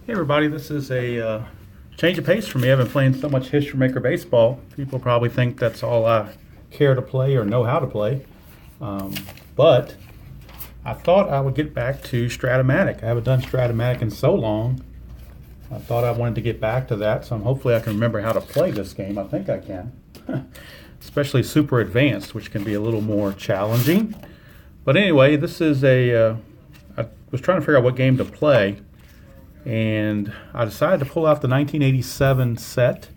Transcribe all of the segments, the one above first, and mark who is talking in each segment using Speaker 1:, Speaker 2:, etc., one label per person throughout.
Speaker 1: Hey everybody, this is a change of pace for me. I've been playing so much History Maker baseball. People probably think that's all I care to play or know how to play. Um, but I thought I would get back to Strat-O-Matic. I haven't done Strat-O-Matic in so long. I thought I wanted to get back to that, so hopefully I can remember how to play this game. I think I can. Especially Super Advanced, which can be a little more challenging. But anyway, this is I was trying to figure out what game to play, and I decided to pull out the 1987 set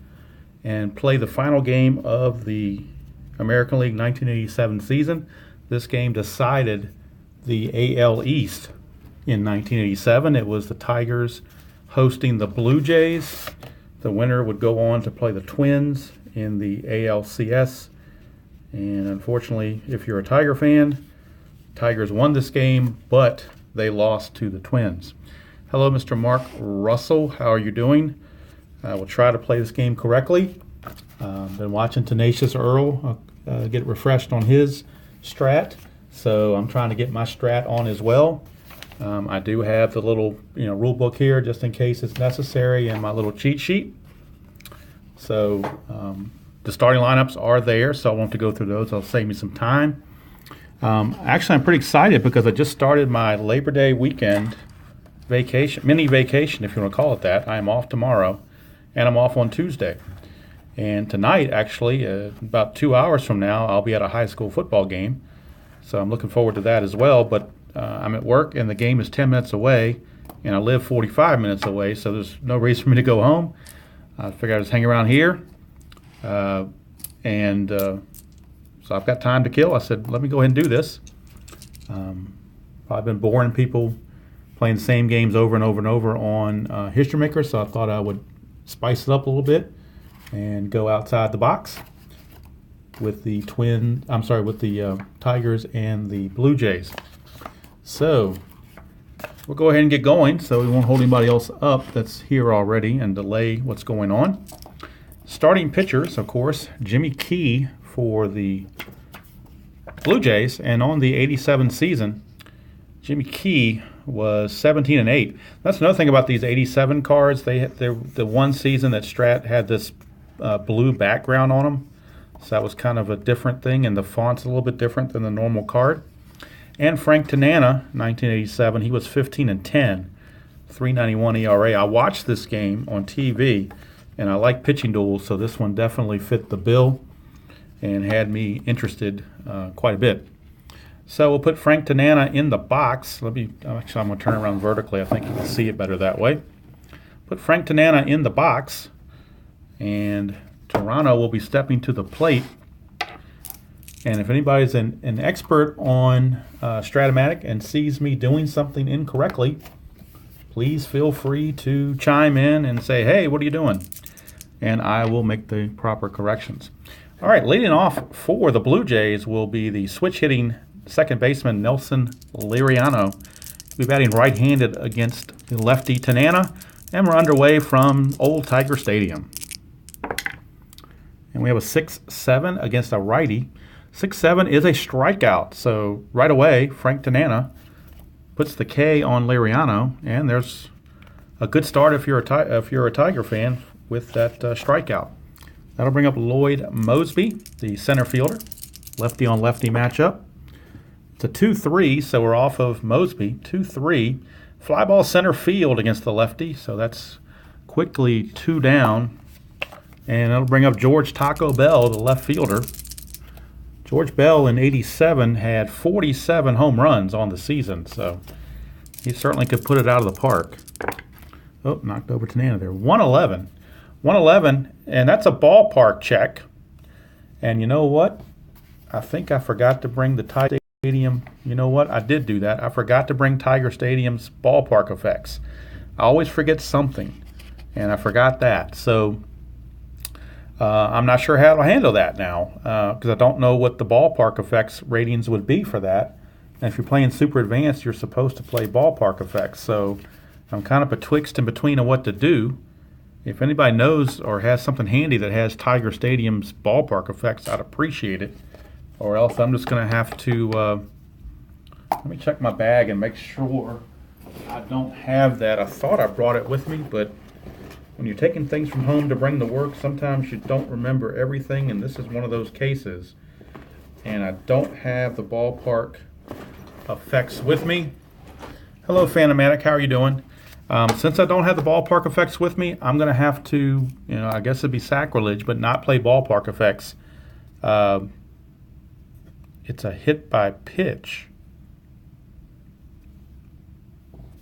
Speaker 1: and play the final game of the American League 1987 season. This game decided the AL East in 1987. It was the Tigers hosting the Blue Jays. The winner would go on to play the Twins in the ALCS. And unfortunately, if you're a Tiger fan, Tigers won this game, but they lost to the Twins. Hello, Mr. Mark Russell. How are you doing? I will try to play this game correctly. Been watching Tenacious Earl get refreshed on his strat, so I'm trying to get my strat on as well. I do have the little rule book here just in case it's necessary, and my little cheat sheet. So the starting lineups are there, so I won't have to go through those. I'll save me some time. Actually, I'm pretty excited because I just started my Labor Day weekend vacation, mini vacation, if you want to call it that. I am off tomorrow, and I'm off on Tuesday. And tonight, actually, about 2 hours from now, I'll be at a high school football game. So I'm looking forward to that as well. But I'm at work, and the game is 10 minutes away, and I live 45 minutes away, so there's no reason for me to go home. I figured I'd just hang around here. So I've got time to kill. I said, let me go ahead and do this. I've been boring people playing the same games over and over and over on History Maker, so I thought I would spice it up a little bit and go outside the box with the Tigers and the Blue Jays. So we'll go ahead and get going so we won't hold anybody else up that's here already and delay what's going on. Starting pitchers, of course, Jimmy Key for the Blue Jays, and on the 87 season, Jimmy Key was 17-8. That's another thing about these 87 cards. They're the one season that Strat had this blue background on them, so that was kind of a different thing, and the font's a little bit different than the normal card. And Frank Tanana, 1987, he was 15-10, 3.91 ERA. I watched this game on TV, and I like pitching duels, so this one definitely fit the bill and had me interested quite a bit. So we'll put Frank Tanana in the box. I'm going to turn it around vertically. I think you can see it better that way. Put Frank Tanana in the box, and Toronto will be stepping to the plate. And if anybody's an expert on Strat-O-Matic and sees me doing something incorrectly, please feel free to chime in and say, hey, what are you doing? And I will make the proper corrections. All right, leading off for the Blue Jays will be the switch-hitting second baseman Nelson Liriano. He'll be batting right-handed against the lefty Tanana, and we're underway from Old Tiger Stadium. And we have a 6-7 against a righty. 6-7 is a strikeout, so right away Frank Tanana puts the K on Liriano, and there's a good start if you're a Tiger fan with that strikeout. That'll bring up Lloyd Mosby, the center fielder, lefty on lefty matchup. It's a 2-3, so we're off of Mosby. 2-3. Fly ball center field against the lefty, so that's quickly 2 down. And that'll bring up George Taco Bell, the left fielder. George Bell in 87 had 47 home runs on the season, so he certainly could put it out of the park. Oh, knocked over Tanana there. 111. 111, and that's a ballpark check. And you know what? I think I forgot to bring the Tiger Stadium. You know what? I did do that. I forgot to bring Tiger Stadium's ballpark effects. I always forget something, and I forgot that. So I'm not sure how to handle that now because I don't know what the ballpark effects ratings would be for that. And if you're playing Super Advanced, you're supposed to play ballpark effects. So I'm kind of betwixt and between on what to do. If anybody knows or has something handy that has Tiger Stadium's ballpark effects, I'd appreciate it. Or else I'm just going to have to let me check my bag and make sure I don't have that. I thought I brought it with me, but when you're taking things from home to bring to work, sometimes you don't remember everything, and this is one of those cases. And I don't have the ballpark effects with me. Hello, Tanana, how are you doing? Since I don't have the ballpark effects with me, I'm going to have to, I guess it'd be sacrilege, but not play ballpark effects. It's a hit by pitch.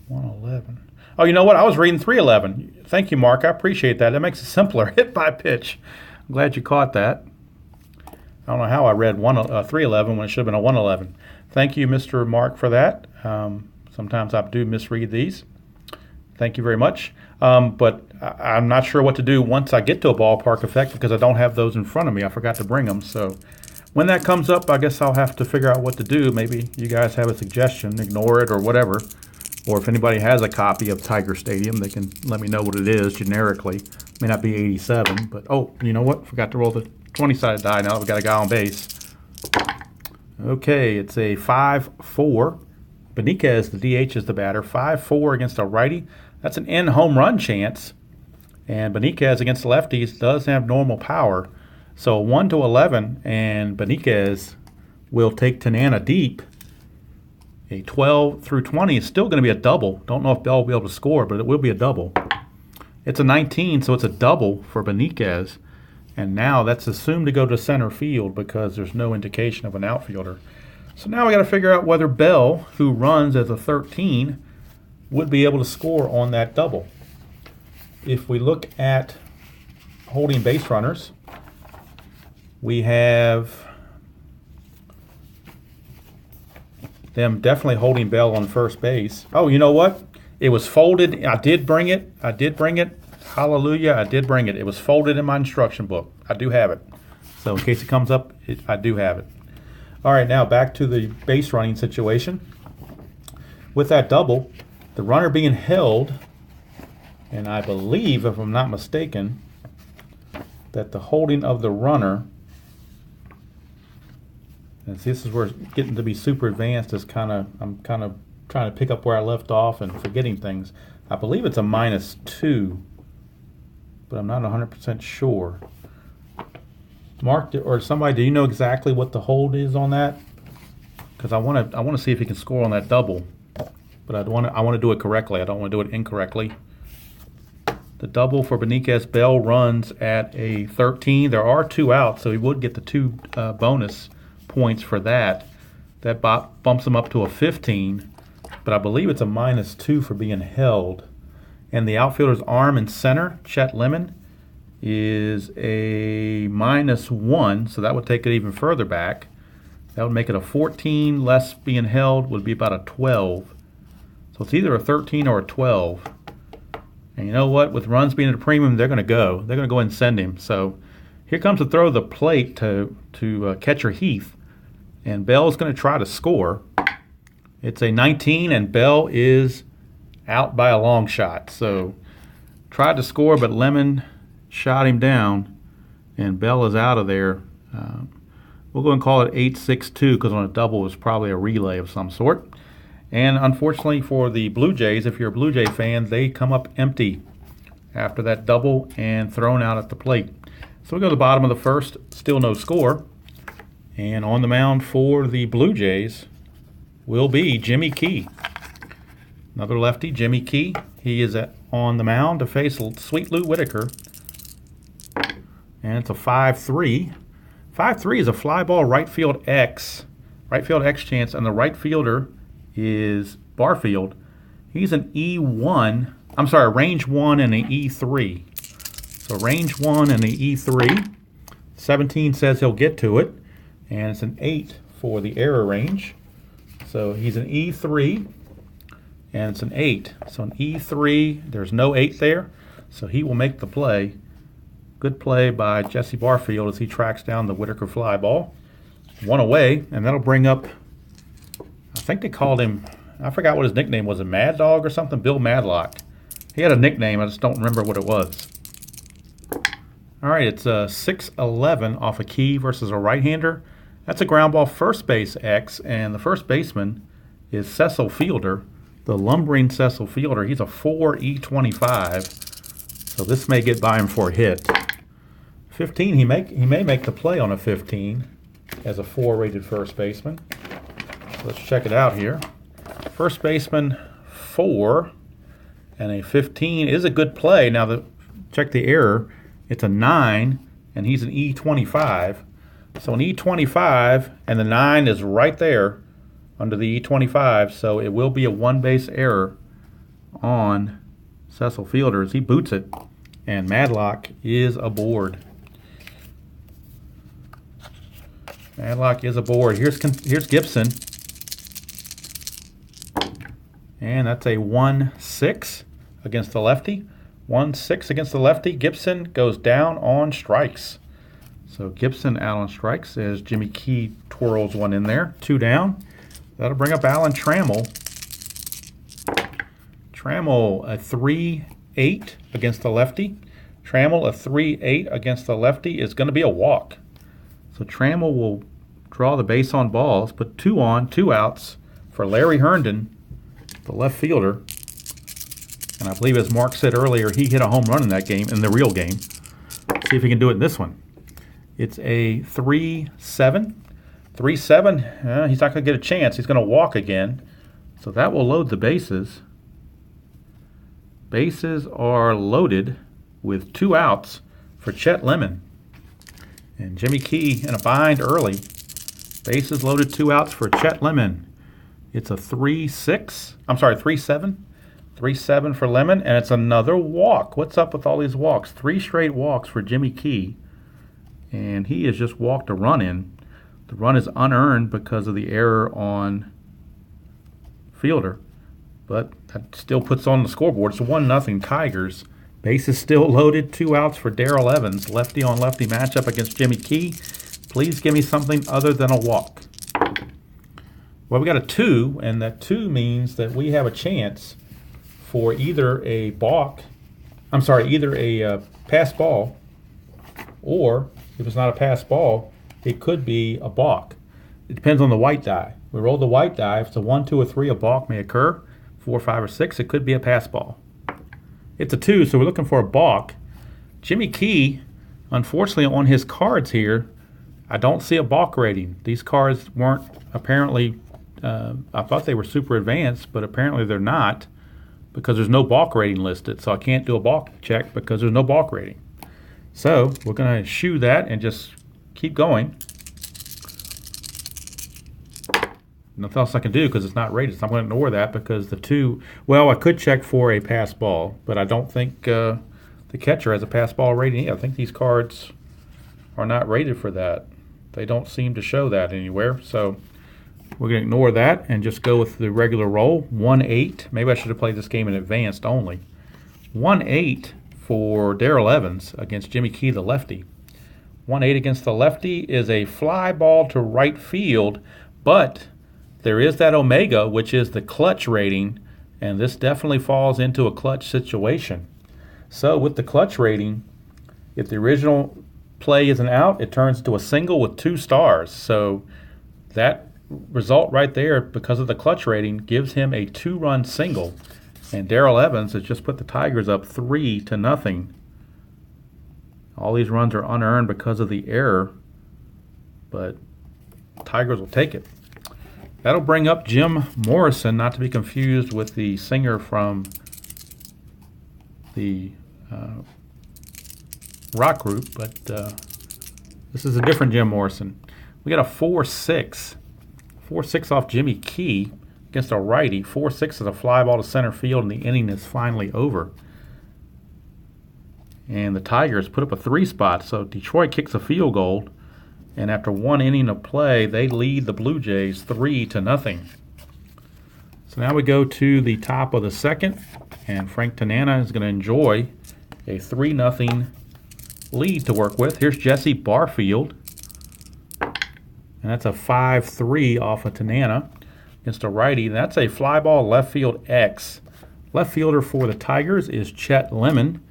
Speaker 1: 111. Oh, you know what? I was reading 311. Thank you, Mark. I appreciate that. That makes it simpler. Hit by pitch. I'm glad you caught that. I don't know how I read 311 when it should have been a 111. Thank you, Mr. Mark, for that. Sometimes I do misread these. Thank you very much. But I'm not sure what to do once I get to a ballpark effect because I don't have those in front of me. I forgot to bring them. So when that comes up, I guess I'll have to figure out what to do. Maybe you guys have a suggestion, ignore it or whatever. Or if anybody has a copy of Tiger Stadium, they can let me know what it is generically. It may not be 87, but oh, you know what? Forgot to roll the 20-sided die. Now we got a guy on base. Okay, it's a 5-4. Beniquez, the DH, is the batter. 5-4 against a righty. That's an in home run chance. And Beniquez against the lefties does have normal power. So 1-11, and Beniquez will take Tanana deep. A 12 through 20 is still going to be a double. Don't know if Bell will be able to score, but it will be a double. It's a 19, so it's a double for Beniquez. And now that's assumed to go to center field because there's no indication of an outfielder. So now we got to figure out whether Bell, who runs as a 13, would be able to score on that double. If we look at holding base runners, we have them definitely holding Bell on first base. Oh, you know what? It was folded. I did bring it. Hallelujah, I did bring it. It was folded in my instruction book. I do have it. So in case it comes up, I do have it. All right, now back to the base running situation. With that double, the runner being held, and I believe, if I'm not mistaken, that the holding of the runner, and this is where it's getting to be super advanced, I'm kind of trying to pick up where I left off and forgetting things. I believe it's a -2, but I'm not 100% sure. Mark or somebody, do you know exactly what the hold is on that? Because I want to see if he can score on that double, but I want to do it correctly. I don't want to do it incorrectly. The double for Beniquez, Bell runs at a 13. There are 2 outs, so he would get the 2 bonus points for that. That bumps him up to a 15, but I believe it's a -2 for being held. And the outfielder's arm in center, Chet Lemon, is a -1, so that would take it even further back. That would make it a 14, less being held would be about a 12. So it's either a 13 or a 12. And you know what? With runs being at a premium, they're going to go. They're going to go and send him. So here comes the throw of the plate to catcher Heath. And Bell's going to try to score. It's a 19, and Bell is out by a long shot. So tried to score, but Lemon shot him down, and Bell is out of there. We'll go and call it 8-6-2 because on a double it was probably a relay of some sort. And unfortunately for the Blue Jays, if you're a Blue Jay fan, they come up empty after that double and thrown out at the plate. So we go to the bottom of the first, still no score. And on the mound for the Blue Jays will be Jimmy Key. Another lefty, Jimmy Key. He is on the mound to face Sweet Lou Whitaker. And it's a 5-3. 5-3 is a fly ball right field X chance, and the right fielder is Barfield. He's an E1, I'm sorry, range 1 and an E3. So range 1 and an E3. 17 says he'll get to it, and it's an 8 for the error range. So he's an E3, and it's an 8. So an E3, there's no 8 there, so he will make the play. Good play by Jesse Barfield as he tracks down the Whitaker fly ball. 1 away, and that'll bring up, I think they called him, I forgot what his nickname was, a Mad Dog or something? Bill Madlock. He had a nickname, I just don't remember what it was. All right, it's a 6-11 off a Key versus a right-hander. That's a ground ball first base X, and the first baseman is Cecil Fielder. the lumbering Cecil Fielder. He's a 4 E25, so this may get by him for a hit. 15, he may make the play on a 15 as a 4 rated first baseman. So let's check it out here. First baseman 4 and a 15 is a good play. Now check the error. It's a 9 and he's an E25. So an E25 and the 9 is right there under the E25, so it will be a 1 base error on Cecil Fielder as he boots it, and Madlock is aboard. Madlock is aboard. Here's Gibson, and that's a 1-6 against the lefty. 1-6 against the lefty. Gibson goes down on strikes. So Gibson out on strikes as Jimmy Key twirls one in there. 2 down. That'll bring up Alan Trammell. Trammell, a 3-8 against the lefty. Trammell, a 3-8 against the lefty is going to be a walk. So Trammell will draw the base on balls, put 2 on, 2 outs for Larry Herndon, the left fielder. And I believe, as Mark said earlier, he hit a home run in that game, in the real game. Let's see if he can do it in this one. It's a 3-7. 3-7, he's not going to get a chance. He's going to walk again. So that will load the bases. Bases are loaded with 2 outs for Chet Lemon. And Jimmy Key in a bind early. Bases loaded, 2 outs for Chet Lemon. It's a 3-6. I'm sorry, 3-7. 3-7 for Lemon, and it's another walk. What's up with all these walks? 3 straight walks for Jimmy Key. And he has just walked a run in. The run is unearned because of the error on Fielder, but that still puts on the scoreboard. It's a 1-0 Tigers. Bases still loaded, 2 outs for Darrell Evans. Lefty on lefty matchup against Jimmy Key. Please give me something other than a walk. Well, we got a 2, and that 2 means that we have a chance for either a pass ball, or if it's not a pass ball, it could be a balk. It depends on the white die. We roll the white die. If it's a 1, 2, or 3, a balk may occur. 4, 5, or 6, it could be a pass ball. It's a 2, so we're looking for a balk. Jimmy Key, unfortunately, on his cards here, I don't see a balk rating. These cards weren't apparently, I thought they were super advanced, but apparently they're not, because there's no balk rating listed. So I can't do a balk check because there's no balk rating. So we're going to shoo that and just keep going. Nothing else I can do because it's not rated, so I'm going to ignore that because the 2, well, I could check for a pass ball, but I don't think the catcher has a pass ball rating. I think these cards are not rated for that. They don't seem to show that anywhere, so we're going to ignore that and just go with the regular roll. 1-8. Maybe I should have played this game in advanced only. 1-8 for Darrell Evans against Jimmy Key, the lefty. 1-8 against the lefty is a fly ball to right field, but there is that omega, which is the clutch rating, and this definitely falls into a clutch situation. So with the clutch rating, if the original play is an out, it turns into a single with 2 stars. So that result right there, because of the clutch rating, gives him a 2-run single. And Darrell Evans has just put the Tigers up 3-0. All these runs are unearned because of the error, but Tigers will take it. That'll bring up Jim Morrison, not to be confused with the singer from the rock group, but this is a different Jim Morrison. We got a 4-6. 4-6 off Jimmy Key against a righty. 4-6 is a fly ball to center field, and the inning is finally over. And the Tigers put up a 3 spot, so Detroit kicks a field goal, and after 1 inning of play, they lead the Blue Jays 3-0. So now we go to the top of the second, and Frank Tanana is going to enjoy a 3-0 lead to work with. Here's Jesse Barfield, and that's a 5-3 off of Tanana against a righty. That's a fly ball left field X. Left fielder for the Tigers is Chet Lemon.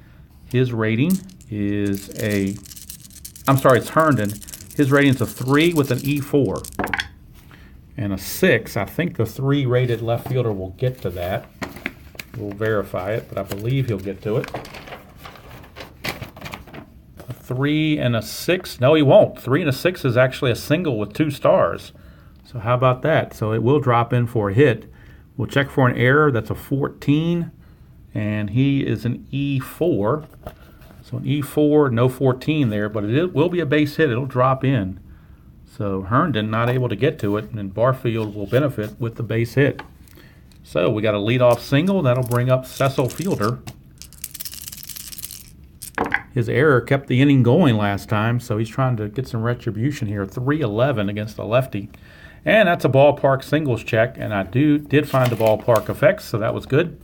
Speaker 1: His rating is it's Herndon. His rating is a 3 with an E4. and a 6. I think the 3 rated left fielder will get to that. We'll verify it, but I believe he'll get to it. A 3 and a 6. No, he won't. 3 and a 6 is actually a single with 2 stars. So how about that? So it will drop in for a hit. We'll check for an error. That's a 14, and he is an E4. So an E4, no 14 there, but it will be a base hit. It'll drop in. So Herndon not able to get to it, and Barfield will benefit with the base hit. So we got a leadoff single. That'll bring up Cecil Fielder. His error kept the inning going last time, so he's trying to get some retribution here. 3-11 against the lefty. And that's a ballpark singles check, and I did find the ballpark effects, so that was good.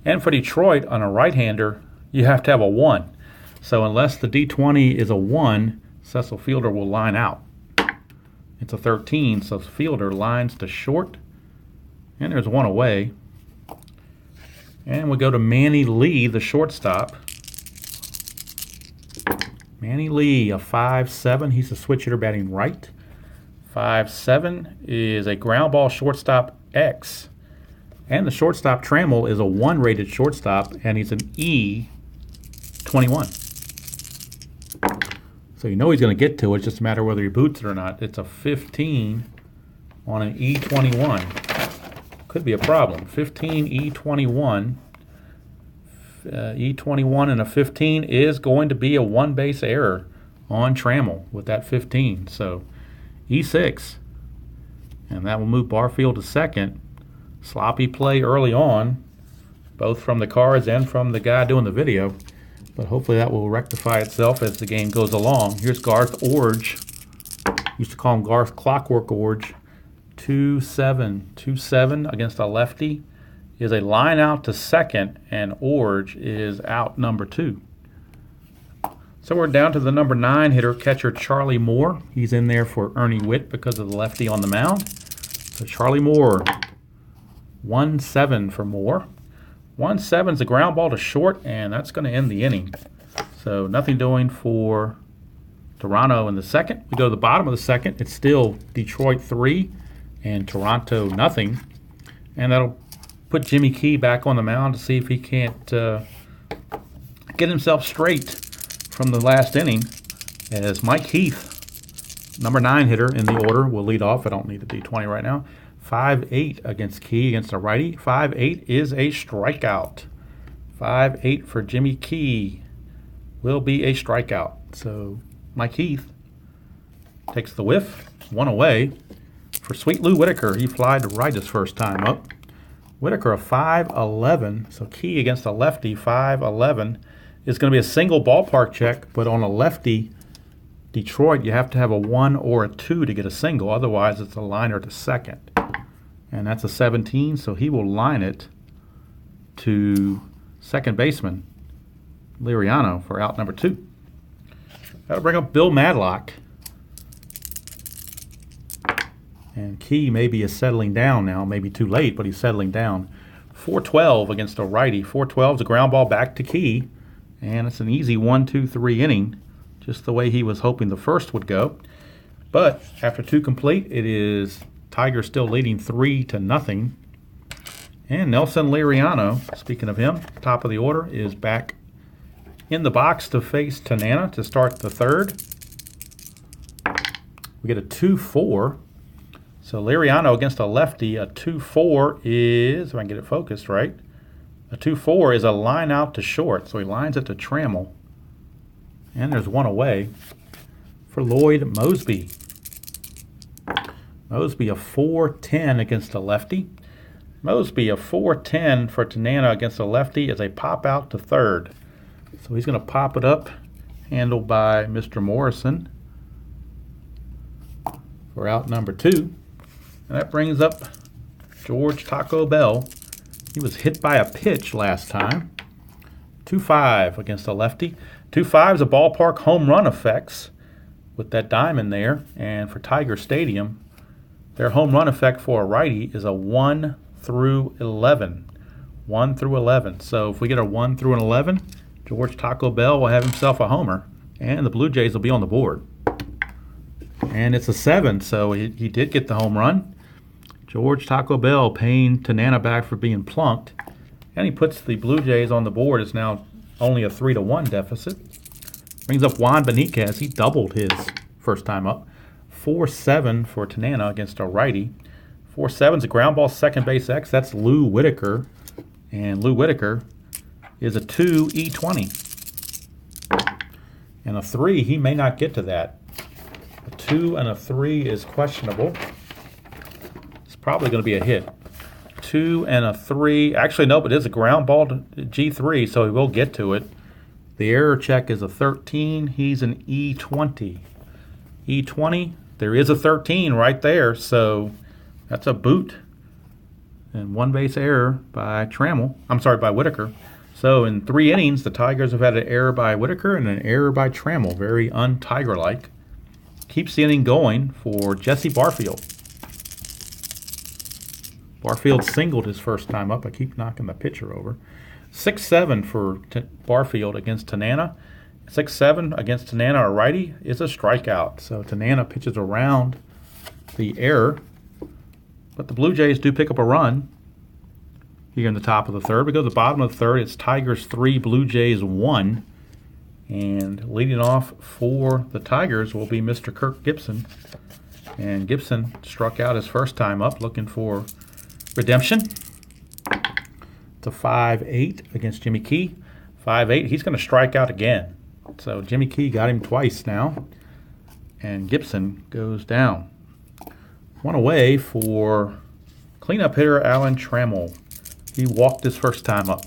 Speaker 1: And for Detroit, on a right-hander, you have to have a 1. So unless the D20 is a 1, Cecil Fielder will line out. It's a 13, so Fielder lines to short. And there's 1 away. And we go to Manny Lee, the shortstop. Manny Lee, a 5-7. He's a switch hitter batting right. 5-7 is a ground ball shortstop X. And the shortstop Trammell is a 1 rated shortstop, and he's an E21. So you know he's going to get to it. It's just a matter of whether he boots it or not. It's a 15 on an E21. Could be a problem. 15 E21. E21 and a 15 is going to be a 1 base error on Trammell with that 15. So E6. And that will move Barfield to second. Sloppy play early on, both from the cards and from the guy doing the video. But hopefully that will rectify itself as the game goes along. Here's Garth Orge. Used to call him Garth Clockwork Orge. 2-7. 2-7 against a lefty is a line out to second, and Orge is out number 2. So we're down to the number 9 hitter, catcher Charlie Moore. He's in there for Ernie Witt because of the lefty on the mound. So Charlie Moore, 1-7 for Moore. 1-7 is a ground ball to short, and that's going to end the inning. So nothing doing for Toronto in the second. We go to the bottom of the second. It's still Detroit 3 and Toronto nothing. And that'll put Jimmy Key back on the mound to see if he can't get himself straight from the last inning, as Mike Heath, number 9 hitter in the order, will lead off. I don't need the D20 right now. 5-8 against Key against a righty. 5-8 is a strikeout. 5-8 for Jimmy Key will be a strikeout. So Mike Heath takes the whiff. 1 away for Sweet Lou Whitaker. He flied to right his first time up. Whitaker a 5-11. So Key against a lefty, 5-11. Is going to be a single ballpark check, but on a lefty, Detroit, you have to have a 1 or a 2 to get a single. Otherwise, it's a liner to second. And that's a 17, so he will line it to second baseman Liriano for out number 2. That'll bring up Bill Madlock. And Key maybe is settling down now. Maybe too late, but he's settling down. 4-12 against a righty. 4-12 is a ground ball back to Key. And it's an easy 1-2-3 inning, just the way he was hoping the first would go. But after 2 complete, it is Tiger still leading 3-0. And Nelson Liriano, speaking of him, top of the order, is back in the box to face Tanana to start the third. We get a 2-4. So Liriano against a lefty, a 2-4 is, if I can get it focused right, a 2-4 is a line out to short, so he lines it to Trammell. And there's 1 away for Lloyd Mosby. Mosby a 4-10 against a lefty. Mosby a 4-10 for Tanana against a lefty is a pop out to third. So he's going to pop it up, handled by Mr. Morrison for out number 2. And that brings up George Taco Bell. He was hit by a pitch last time. 2-5 against a lefty. 2-5 is a ballpark home run effects with that diamond there. And for Tiger Stadium, their home run effect for a righty is a 1-11. 1-11. So if we get a 1-11, George Taco Bell will have himself a homer. And the Blue Jays will be on the board. And it's a 7, so he did get the home run. George Taco Bell paying Tanana back for being plunked. And he puts the Blue Jays on the board. It's now only a 3-1 deficit. Brings up Juan Beniquez. He doubled his first time up. 4-7 for Tanana against a righty. 4-7's a ground ball second base X. That's Lou Whitaker. And Lou Whitaker is a 2 E20. And a 3, he may not get to that. A 2 and a 3 is questionable. It's probably going to be a hit. 2 and a 3. Actually, no, but it is a ground ball to G3, so he will get to it. The error check is a 13. He's an E20. E20, there is a 13 right there, so that's a boot. And one base error by by Whitaker. So in 3 innings, the Tigers have had an error by Whitaker and an error by Trammell. Very un-Tiger-like. Keeps the inning going for Jesse Barfield. Barfield singled his first time up. I keep knocking the pitcher over. 6-7 for Barfield against Tanana. 6-7 against Tanana, a righty, is a strikeout. So Tanana pitches around the error. But the Blue Jays do pick up a run here in the top of the third. We go to the bottom of the third. It's Tigers 3, Blue Jays 1. And leading off for the Tigers will be Mr. Kirk Gibson. And Gibson struck out his first time up, looking for redemption. It's a 5-8 against Jimmy Key. 5-8. He's going to strike out again. So Jimmy Key got him twice now. And Gibson goes down. One away for cleanup hitter Alan Trammell. He walked his first time up.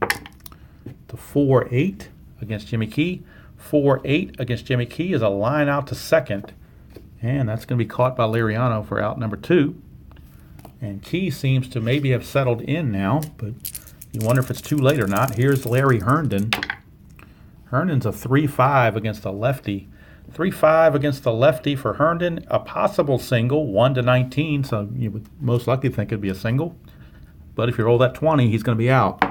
Speaker 1: It's a 4-8 against Jimmy Key. 4-8 against Jimmy Key is a line out to second. And that's going to be caught by Liriano for out number 2. And Key seems to maybe have settled in now, but you wonder if it's too late or not. Here's Larry Herndon. Herndon's a 3-5 against a lefty. 3-5 against the lefty for Herndon. A possible single, 1-19, so you would most likely think it'd be a single. But if you roll that 20, he's going to be out.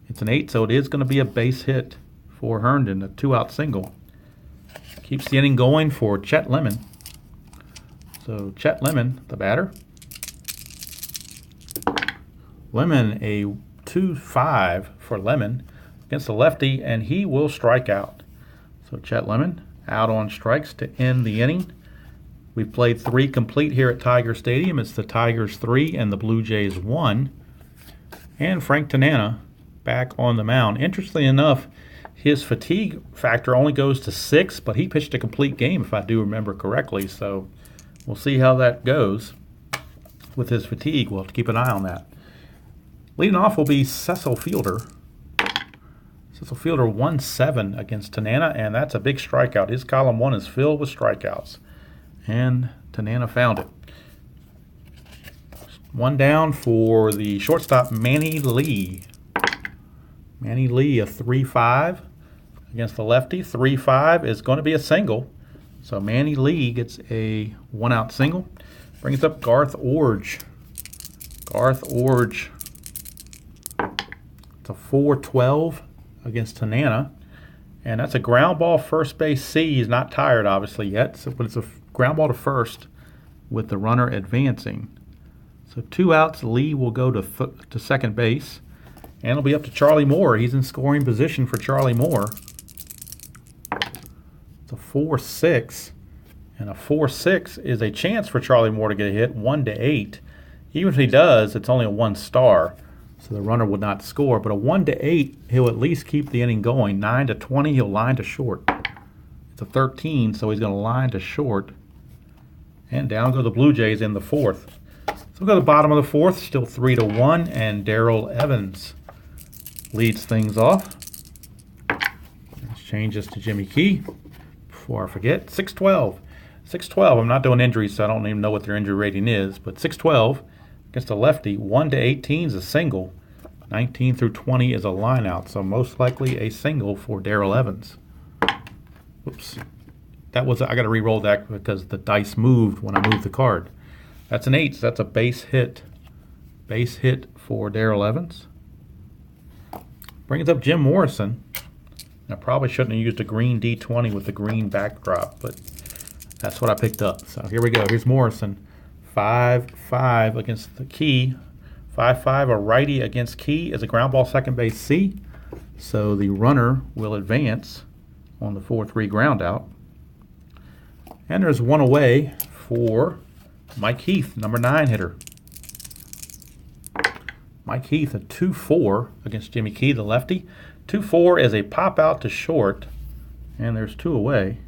Speaker 1: It's an 8, so it is going to be a base hit for Herndon, a 2-out single. Keeps the inning going for Chet Lemon. So Chet Lemon, the batter. Lemon, a 2-5 for Lemon against the lefty, and he will strike out. So Chet Lemon out on strikes to end the inning. We've played 3 complete here at Tiger Stadium. It's the Tigers 3 and the Blue Jays 1. And Frank Tanana back on the mound. Interestingly enough, his fatigue factor only goes to 6, but he pitched a complete game if I do remember correctly. So we'll see how that goes with his fatigue. We'll have to keep an eye on that. Leading off will be Cecil Fielder. Cecil Fielder 1-7 against Tanana, and that's a big strikeout. His column 1 is filled with strikeouts. And Tanana found it. One down for the shortstop, Manny Lee. Manny Lee, a 3-5 against the lefty. 3-5 is going to be a single. So Manny Lee gets a 1-out single. Brings up Garth Orge. Garth Orge. It's a 4-12 against Tanana. And that's a ground ball first base C. He's not tired, obviously, yet. So, but it's a ground ball to first with the runner advancing. So 2 outs. Lee will go to second base. And it'll be up to Charlie Moore. He's in scoring position for Charlie Moore. It's a 4-6. And a 4-6 is a chance for Charlie Moore to get a hit, 1-8. Even if he does, it's only a 1 star. So the runner would not score. But a 1-8, he'll at least keep the inning going. 9-20, he'll line to short. It's a 13, so he's going to line to short. And down go the Blue Jays in the 4th. So we'll go to the bottom of the 4th, still 3-1, and Darrell Evans leads things off. Let's change this to Jimmy Key before I forget. 6-12. 6-12. I'm not doing injuries, so I don't even know what their injury rating is. But 6-12 against a lefty. 1-18 is a single. 19 through 20 is a line out. So most likely a single for Darrell Evans. Oops. I got to re-roll that because the dice moved when I moved the card. That's an 8, so that's a base hit. Base hit for Darrell Evans. Brings up Jim Morrison. I probably shouldn't have used a green D20 with the green backdrop, but that's what I picked up. So here we go. Here's Morrison. 5-5 against the Key. 5-5, a righty against Key is a ground ball second base C. So the runner will advance on the 4-3 ground out. And there's one away for Mike Heath, number 9 hitter. Mike Heath, a 2-4 against Jimmy Key, the lefty. 2-4 is a pop out to short, and there's 2 away.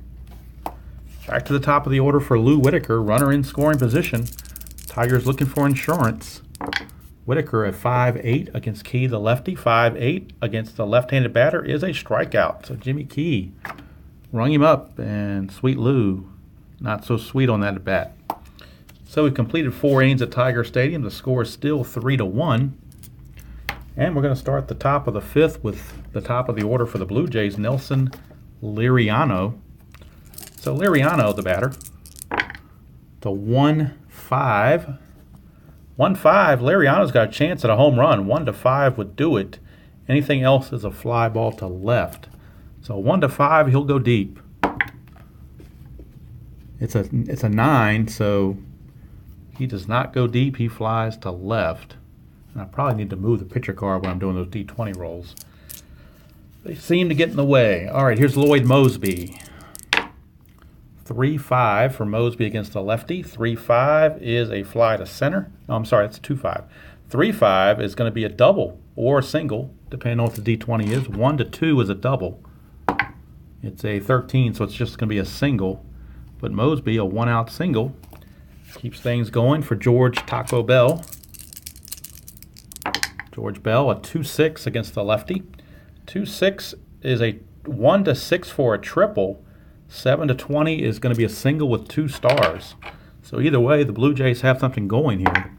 Speaker 1: Back to the top of the order for Lou Whitaker, runner in scoring position. Tigers looking for insurance. Whitaker at 5-8 against Key, the lefty. 5-8 against the left-handed batter is a strikeout. So Jimmy Key rung him up, and Sweet Lou not so sweet on that at bat. So we completed 4 innings at Tiger Stadium. The score is still 3-1. And we're going to start the top of the 5th with the top of the order for the Blue Jays, Nelson Liriano. So Liriano, the batter, to 1-5. 1-5, Liriano's got a chance at a home run. 1-5 would do it. Anything else is a fly ball to left. So 1-5, he'll go deep. It's a 9, so he does not go deep. He flies to left. And I probably need to move the pitcher card when I'm doing those D20 rolls. They seem to get in the way. All right, here's Lloyd Mosby. 3-5 for Mosby against the lefty. 3-5 is a fly to center. No, I'm sorry, it's 2-5. 3-5 is going to be a double or a single, depending on what the D20 is. 1-2 is a double. It's a 13, so it's just going to be a single. But Mosby, a 1-out single, keeps things going for George Taco Bell. George Bell, a 2-6 against the lefty. 2-6 is a 1-6 for a triple. 7-20 is going to be a single with 2 stars. So either way, the Blue Jays have something going here.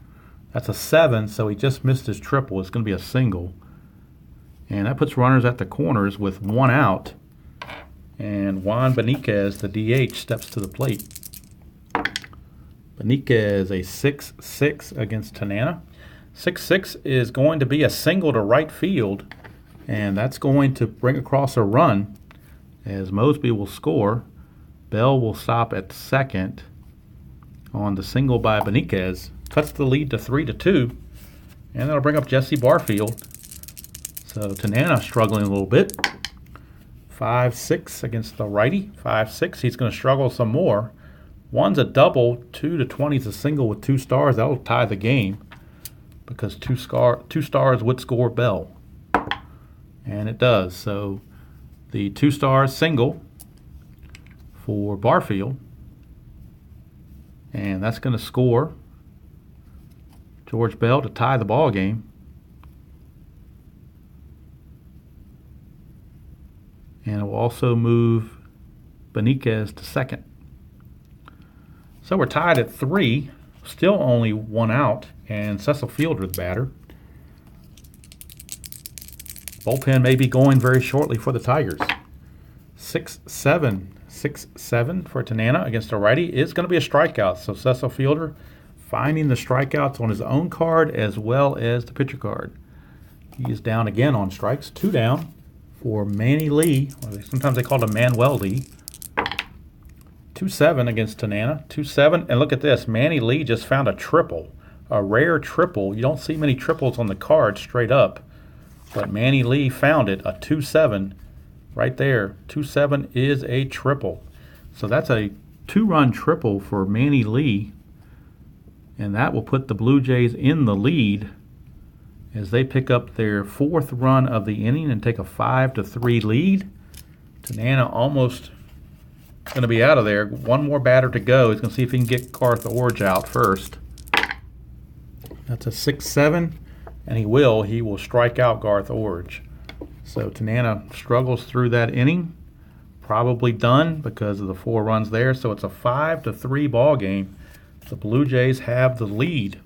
Speaker 1: That's a 7, so he just missed his triple. It's going to be a single. And that puts runners at the corners with 1 out. And Juan Beniquez, the DH, steps to the plate. Beniquez, a 6-6 against Tanana. 6-6 is going to be a single to right field, and that's going to bring across a run as Mosby will score. Bell will stop at second on the single by Beniquez. Cuts the lead to 3-2, and that'll bring up Jesse Barfield. So Tanana struggling a little bit. 5-6 against the righty. 5-6, he's going to struggle some more. 1's a double, 2-20 is a single with 2 stars. That'll tie the game, because 2 stars would score Bell. And it does. So the 2 stars single for Barfield. And that's going to score George Bell to tie the ball game. And it will also move Beniquez to second. So we're tied at 3. Still only 1 out, and Cecil Fielder, the batter. Bullpen may be going very shortly for the Tigers. 6-7 for Tanana against a righty is going to be a strikeout. So Cecil Fielder finding the strikeouts on his own card as well as the pitcher card. He is down again on strikes. 2 down for Manny Lee. Sometimes they call him Manuel Lee. 2-7 against Tanana. 2-7, and look at this. Manny Lee just found a triple, a rare triple. You don't see many triples on the card straight up, but Manny Lee found it, a 2-7 right there. 2-7 is a triple. So that's a 2-run triple for Manny Lee, and that will put the Blue Jays in the lead as they pick up their 4th run of the inning and take a 5-3 lead. Tanana almost going to be out of there. 1 more batter to go. He's going to see if he can get Garth Orge out first. That's a 6-7, and he will. He will strike out Garth Orge. So Tanana struggles through that inning. Probably done because of the 4 runs there. So it's a 5-3 ball game. The Blue Jays have the lead.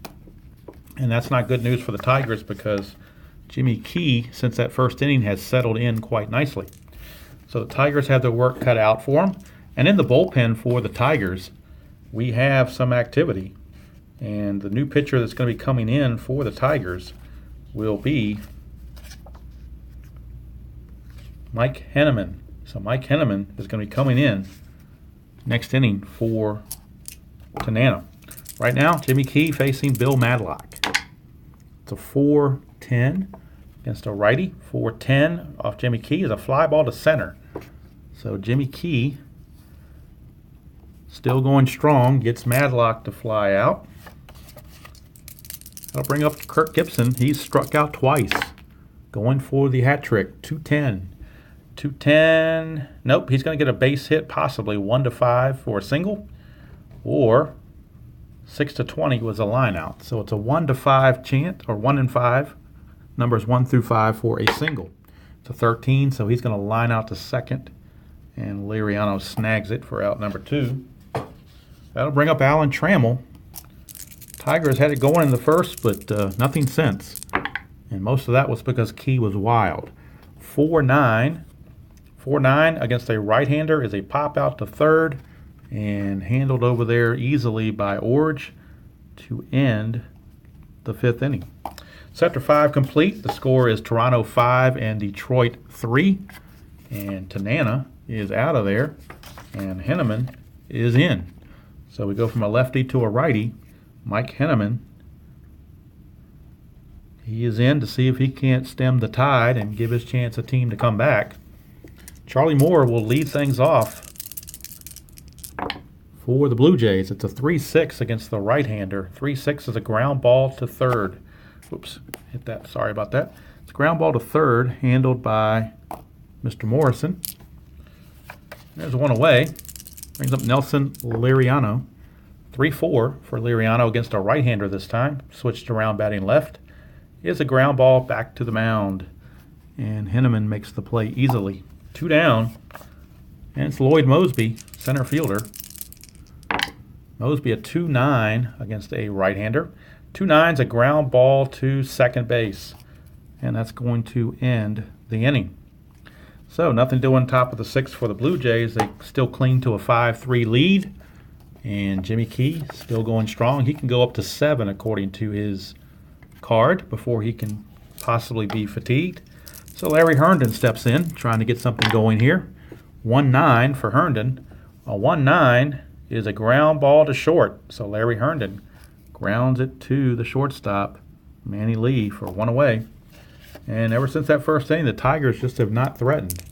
Speaker 1: And that's not good news for the Tigers because Jimmy Key, since that first inning, has settled in quite nicely. So the Tigers have their work cut out for them. And in the bullpen for the Tigers, we have some activity. And the new pitcher that's going to be coming in for the Tigers will be Mike Henneman. So Mike Henneman is going to be coming in next inning for Tanana. Right now, Jimmy Key facing Bill Madlock. It's a 4-10 against a righty. 4-10 off Jimmy Key is a fly ball to center. So Jimmy Key still going strong, gets Madlock to fly out. That'll bring up Kirk Gibson. He's struck out twice. Going for the hat trick. 210. 210. Nope, he's going to get a base hit, possibly 1-5 for a single. Or 6-20 was a line out. So it's a 1-5 chance, or 1-5. Numbers 1 through 5 for a single. It's a 13, so he's going to line out to second. And Liriano snags it for out number 2. That'll bring up Alan Trammell. Tigers had it going in the first, but nothing since. And most of that was because Key was wild. 4-9. 4-9 against a right-hander is a pop out to third and handled over there easily by Orge to end the 5th inning. Sector 5 complete. The score is Toronto 5 and Detroit 3. And Tanana is out of there, and Henneman is in. So we go from a lefty to a righty. Mike Henneman, he is in to see if he can't stem the tide and give his chance a team to come back. Charlie Moore will lead things off for the Blue Jays. It's a 3-6 against the right-hander. 3-6 is a ground ball to third. Oops, hit that. Sorry about that. It's a ground ball to third, handled by Mr. Morrison. There's one away. Brings up Nelson Liriano. 3-4 for Liriano against a right-hander this time. Switched around batting left. Is a ground ball back to the mound. And Henneman makes the play easily. 2 down. And it's Lloyd Mosby, center fielder. Mosby a 2-9 against a right-hander. 2-9's a ground ball to second base. And that's going to end the inning. So nothing doing top of the 6th for the Blue Jays. They still cling to a 5-3 lead. And Jimmy Key still going strong. He can go up to 7 according to his card before he can possibly be fatigued. So Larry Herndon steps in, trying to get something going here. 1-9 for Herndon. A 1-9 is a ground ball to short. So Larry Herndon grounds it to the shortstop, Manny Lee, for 1 away. And ever since that first inning, the Tigers just have not threatened.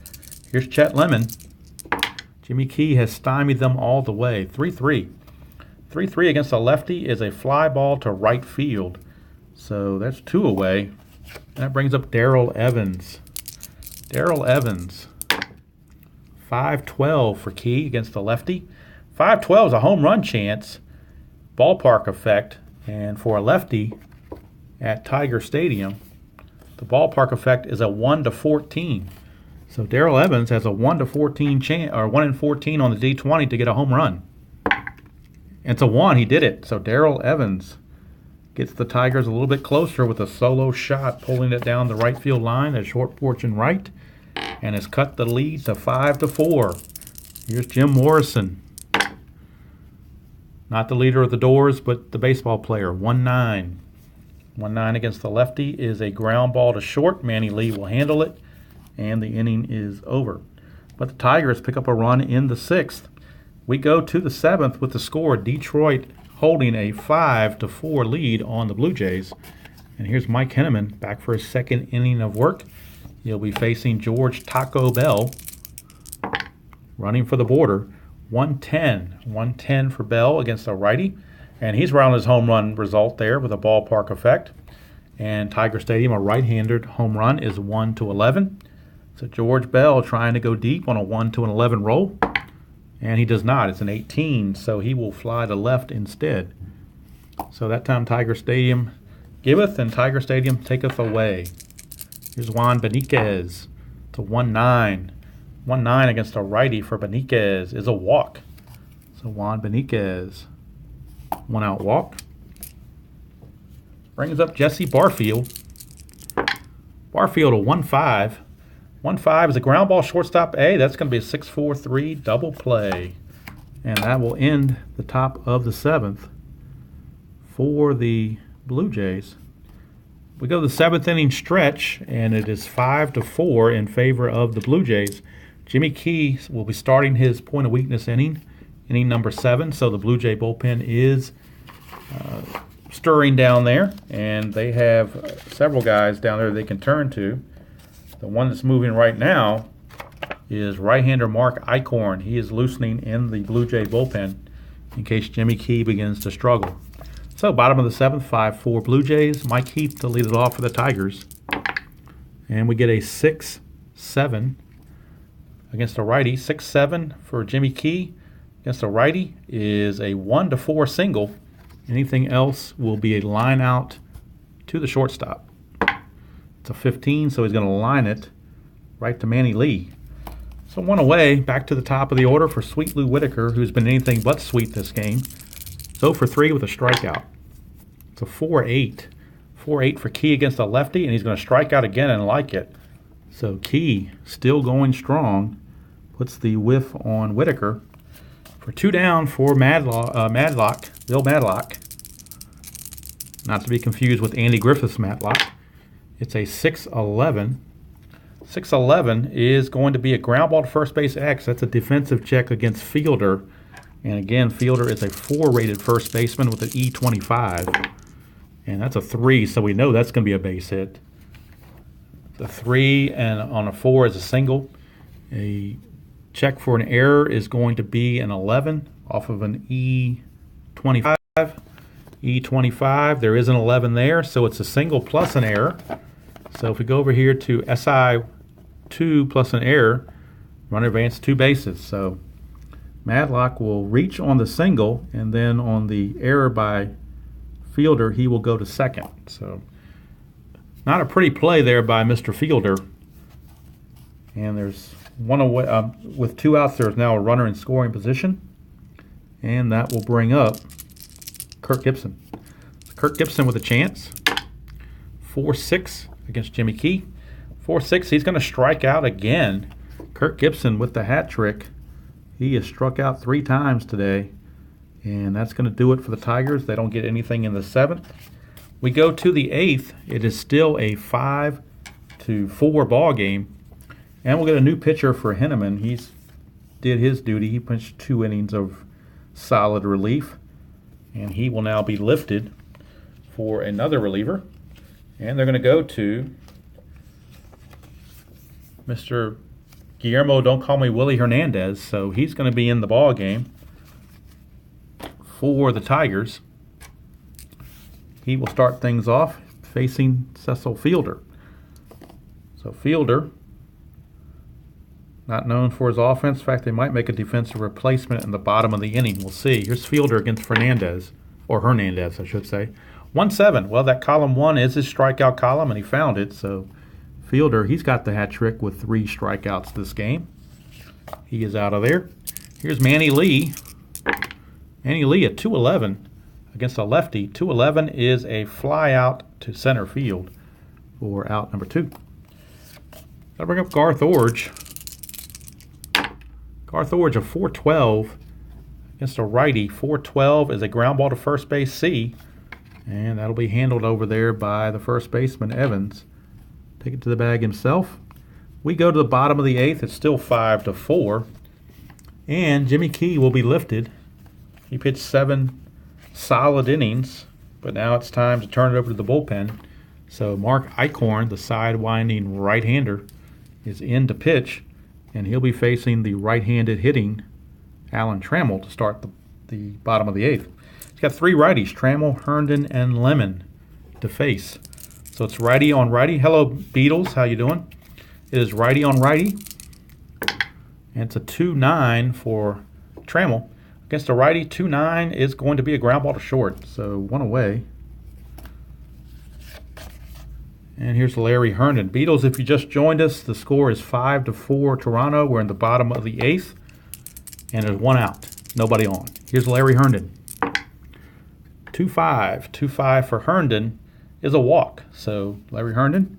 Speaker 1: Here's Chet Lemon. Jimmy Key has stymied them all the way. 3-3. 3-3 against a lefty is a fly ball to right field. So that's 2 away. That brings up Darrell Evans. Darrell Evans. 5-12 for Key against the lefty. 5-12 is a home run chance. Ballpark effect. And for a lefty at Tiger Stadium, the ballpark effect is a 1-14. So Darrell Evans has a 1-14 chance, or 1-14 on the D20 to get a home run. It's a 1. He did it. So Darrell Evans gets the Tigers a little bit closer with a solo shot, pulling it down the right field line at short porch and right, and has cut the lead to 5-4. Here's Jim Morrison. Not the leader of the Doors, but the baseball player. 1-9. 1-9 against the lefty is a ground ball to short. Manny Lee will handle it, and the inning is over. But the Tigers pick up a run in the 6th. We go to the 7th with the score Detroit holding a 5-4 lead on the Blue Jays. And here's Mike Henneman back for his 2nd inning of work. He'll be facing George Taco Bell, running for the border. 110 for Bell against a righty. And he's around his home run result there with a ballpark effect. And Tiger Stadium, a right-handed home run is 1-11. So George Bell trying to go deep on a 1-11 roll. And he does not. It's an 18, so he will fly to left instead. So that time Tiger Stadium giveth and Tiger Stadium taketh away. Here's Juan Beniquez. It's a 1-9. 1-9 against a righty for Beniquez is a walk. So Juan Beniquez, 1-out walk. Brings up Jesse Barfield. Barfield a 1-5. 1-5 is a ground ball shortstop A. That's going to be a 6-4-3 double play. And that will end the top of the 7th for the Blue Jays. We go to the 7th inning stretch, and it is 5-4 in favor of the Blue Jays. Jimmy Key will be starting his point of weakness inning number 7. So the Blue Jay bullpen is stirring down there, and they have several guys down there they can turn to. The one that's moving right now is right-hander Mark Eichhorn. He is loosening in the Blue Jay bullpen in case Jimmy Key begins to struggle. So bottom of the seventh, 5-4 Blue Jays. Mike Heath to lead it off for the Tigers. And we get a 6-7 against a righty. 6-7 for Jimmy Key against a righty is a 1-4 single. Anything else will be a line out to the shortstop. It's a 15, so he's going to line it right to Manny Lee. So one away, back to the top of the order for Sweet Lou Whitaker, who's been anything but sweet this game. 0 for 3 with a strikeout. It's a 4-8. 4-8 for Key against a lefty, and he's going to strike out again and like it. So Key still going strong. Puts the whiff on Whitaker. For 2 down for Bill Madlock. Not to be confused with Andy Griffith's Matlock. It's a 6-11. 6-11 is going to be a ground ball to first base X. That's a defensive check against Fielder. And again, Fielder is a 4-rated first baseman with an E25. And that's a 3, so we know that's going to be a base hit. The 3 and on a 4 is a single. A check for an error is going to be an 11 off of an E25. E25, there is an 11 there, so it's a single plus an error. So if we go over here to SI2 plus an error, runner advance 2 bases. So Madlock will reach on the single, and then on the error by Fielder, he will go to second. So not a pretty play there by Mr. Fielder. And there's one away. With 2 outs, there's now a runner in scoring position. And that will bring up Kirk Gibson. Kirk Gibson with a chance. 4-6 against Jimmy Key. 4-6, he's going to strike out again. Kirk Gibson with the hat trick. He has struck out 3 times today. And that's going to do it for the Tigers. They don't get anything in the 7th. We go to the 8th. It is still a 5-4 ball game. And we'll get a new pitcher for Henneman. He's did his duty. He punched 2 innings of solid relief. And he will now be lifted for another reliever. And they're going to go to Mr. Guillermo, don't call me Willie Hernandez. So he's going to be in the ball game for the Tigers. He will start things off facing Cecil Fielder. So Fielder, not known for his offense. In fact, they might make a defensive replacement in the bottom of the inning. We'll see. Here's Fielder against Hernandez, I should say. 1-7. Well, that column 1 is his strikeout column, and he found it. So Fielder, he's got the hat trick with 3 strikeouts this game. He is out of there. Here's Manny Lee. Manny Lee at 2-11 against a lefty. 2-11 is a fly out to center field for out number 2. I'll bring up Garth Orge. Garth Orge, a 4-12 against a righty. 4-12 is a ground ball to first base C, and that'll be handled over there by the first baseman, Evans. Take it to the bag himself. We go to the bottom of the 8th. It's still 5-4, and Jimmy Key will be lifted. He pitched 7 solid innings, but now it's time to turn it over to the bullpen. So Mark Eichhorn, the side-winding right-hander, is in to pitch, and he'll be facing the right-handed hitting Alan Trammell to start the bottom of the 8th. He's got 3 righties, Trammell, Herndon, and Lemon to face. So it's righty on righty. Hello, Beatles. How you doing? It is righty on righty, and it's a 2-9 for Trammell. Against a righty, 2-9 is going to be a ground ball to short. So 1 away. And here's Larry Herndon. Beatles, if you just joined us, the score is 5-4 Toronto. We're in the bottom of the 8th. And there's 1 out. Nobody on. Here's Larry Herndon. 2-5. 2-5 for Herndon is a walk. So Larry Herndon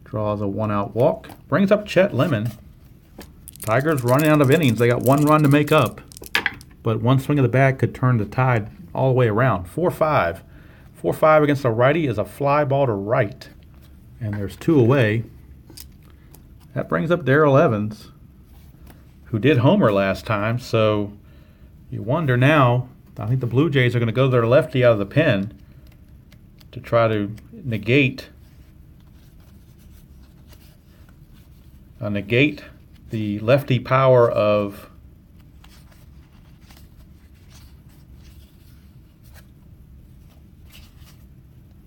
Speaker 1: draws a 1-out walk. Brings up Chet Lemon. Tigers running out of innings. They got 1 run to make up. But 1 swing of the bat could turn the tide all the way around. 4-5. 4-5 against a righty is a fly ball to right. And there's 2 away. That brings up Darrell Evans, who did homer last time. So you wonder now, I think the Blue Jays are going to go their lefty out of the pen to try to negate the lefty power of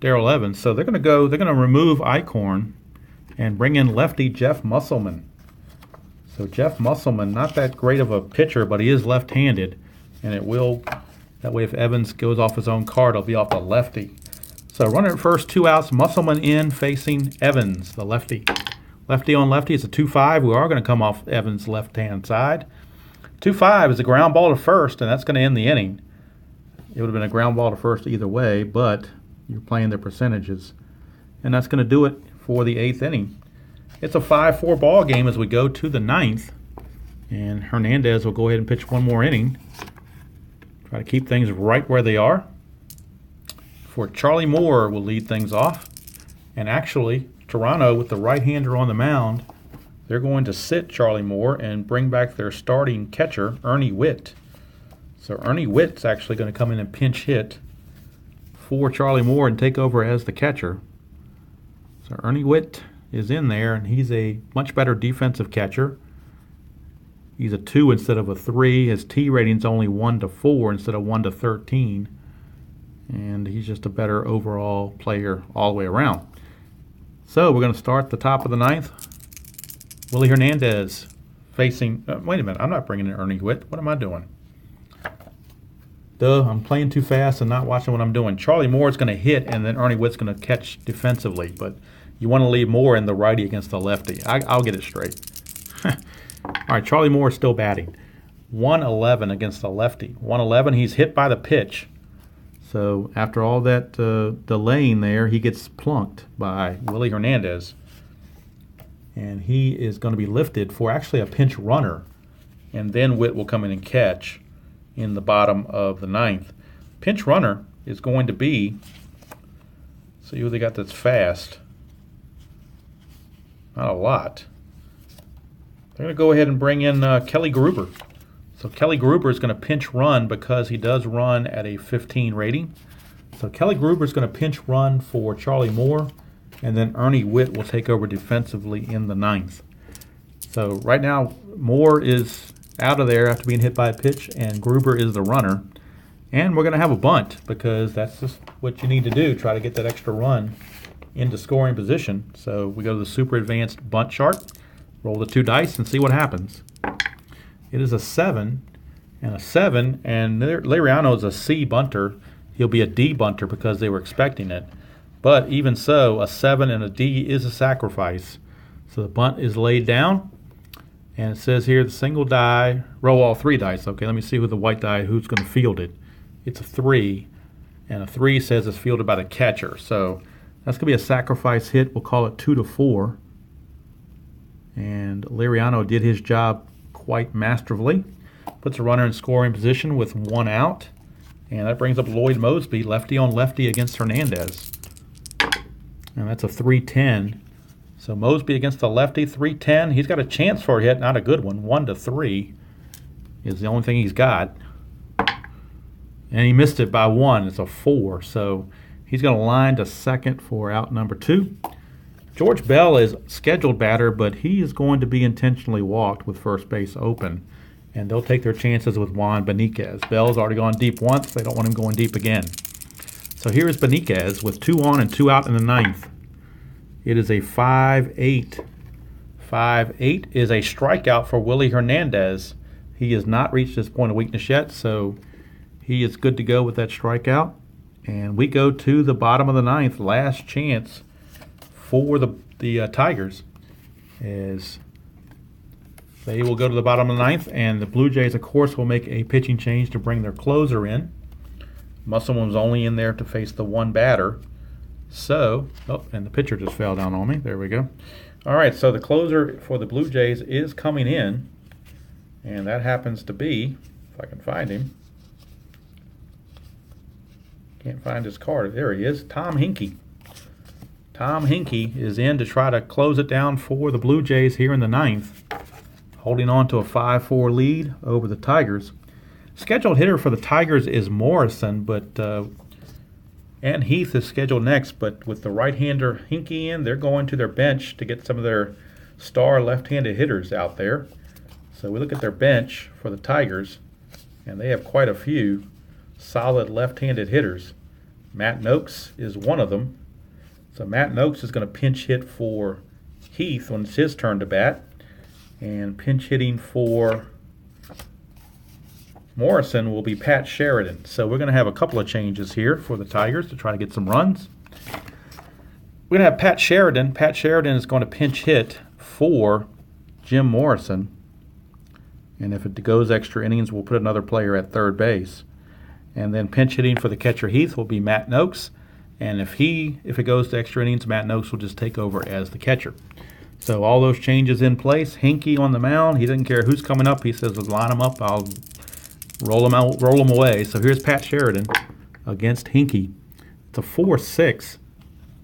Speaker 1: Darrell Evans. So they're going to remove Eichhorn and bring in lefty Jeff Musselman. So Jeff Musselman, not that great of a pitcher, but he is left-handed, and that way if Evans goes off his own card, it'll be off the lefty. So runner at first, 2 outs, Musselman in facing Evans, the lefty. Lefty on lefty, it's a 2-5. We are going to come off Evans' left-hand side. 2-5 is a ground ball to first, and that's going to end the inning. It would have been a ground ball to first either way, but you're playing the percentages. And that's going to do it for the 8th inning. It's a 5-4 ball game as we go to the 9th. And Hernandez will go ahead and pitch one more inning. Try to keep things right where they are. For Charlie Moore will lead things off. And actually, Toronto, with the right-hander on the mound, they're going to sit Charlie Moore and bring back their starting catcher, Ernie Witt. So Ernie Witt's actually going to come in and pinch hit for Charlie Moore and take over as the catcher. So Ernie Witt is in there, and he's a much better defensive catcher. He's a 2 instead of a 3. His T rating's only 1-4 instead of 1-13. And he's just a better overall player all the way around. So we're going to start the top of the 9th. Willie Hernandez facing... wait a minute, I'm not bringing in Ernie Witt. What am I doing? Duh, I'm playing too fast and not watching what I'm doing. Charlie Moore is going to hit, and then Ernie Witt's going to catch defensively. But you want to leave Moore in the righty against the lefty. I'll get it straight. All right, Charlie Moore is still batting. 111 against the lefty. 111, he's hit by the pitch. So after all that delaying there, he gets plunked by Willie Hernandez. And he is going to be lifted for actually a pinch runner. And then Witt will come in and catch in the bottom of the 9th. Pinch runner is going to be, see who they got that's fast. Not a lot. They're going to go ahead and bring in Kelly Gruber. So Kelly Gruber is going to pinch run because he does run at a 15 rating. So Kelly Gruber is going to pinch run for Charlie Moore, and then Ernie Witt will take over defensively in the 9th. So right now, Moore is out of there after being hit by a pitch, and Gruber is the runner. And we're going to have a bunt because that's just what you need to do, try to get that extra run into scoring position. So we go to the super advanced bunt chart, roll the 2 dice, and see what happens. It is a 7 and a 7, and Liriano is a C bunter. He'll be a D bunter because they were expecting it. But even so, a 7 and a D is a sacrifice. So the bunt is laid down, and it says here the single die, roll all 3 dice. Okay, let me see who the white die, who's going to field it. It's a 3, and a 3 says it's fielded by the catcher. So that's going to be a sacrifice hit. We'll call it 2-4. And Liriano did his job quite masterfully. Puts a runner in scoring position with 1 out. And that brings up Lloyd Mosby, lefty on lefty against Hernandez. And that's a 3-10. So Mosby against the lefty, 3-10. He's got a chance for a hit, not a good one. 1-3 is the only thing he's got. And he missed it by 1. It's a 4. So he's going to line to second for out number 2. George Bell is scheduled batter, but he is going to be intentionally walked with first base open. And they'll take their chances with Juan Beniquez. Bell's already gone deep once. They don't want him going deep again. So here is Beniquez with 2 on and 2 out in the 9th. It is a 5-8. 5-8 is a strikeout for Willie Hernandez. He has not reached his point of weakness yet, so he is good to go with that strikeout. And we go to the bottom of the 9th, last chance for the Tigers, as they will go to the bottom of the 9th, and the Blue Jays, of course, will make a pitching change to bring their closer in. Musselman was only in there to face the 1 batter. So, and the pitcher just fell down on me. There we go. All right, so the closer for the Blue Jays is coming in, and that happens to be, if I can find him, can't find his card. There he is, Tom Hinkie. Tom Hinkie is in to try to close it down for the Blue Jays here in the 9th, holding on to a 5-4 lead over the Tigers. Scheduled hitter for the Tigers is Morrison, but and Heath is scheduled next. But with the right-hander Hinkie in, they're going to their bench to get some of their star left-handed hitters out there. So we look at their bench for the Tigers, and they have quite a few solid left-handed hitters. Matt Noakes is one of them. So Matt Noakes is going to pinch hit for Heath when it's his turn to bat. And pinch hitting for Morrison will be Pat Sheridan. So we're going to have a couple of changes here for the Tigers to try to get some runs. We're going to have Pat Sheridan. Pat Sheridan is going to pinch hit for Jim Morrison. And if it goes extra innings, we'll put another player at third base. And then pinch hitting for the catcher Heath will be Matt Noakes. And if it goes to extra innings, Matt Noakes will just take over as the catcher. So all those changes in place. Hinkie on the mound. He doesn't care who's coming up. He says, line them up. I'll roll them out, roll them away. So here's Pat Sheridan against Hinkie. It's a 4-6.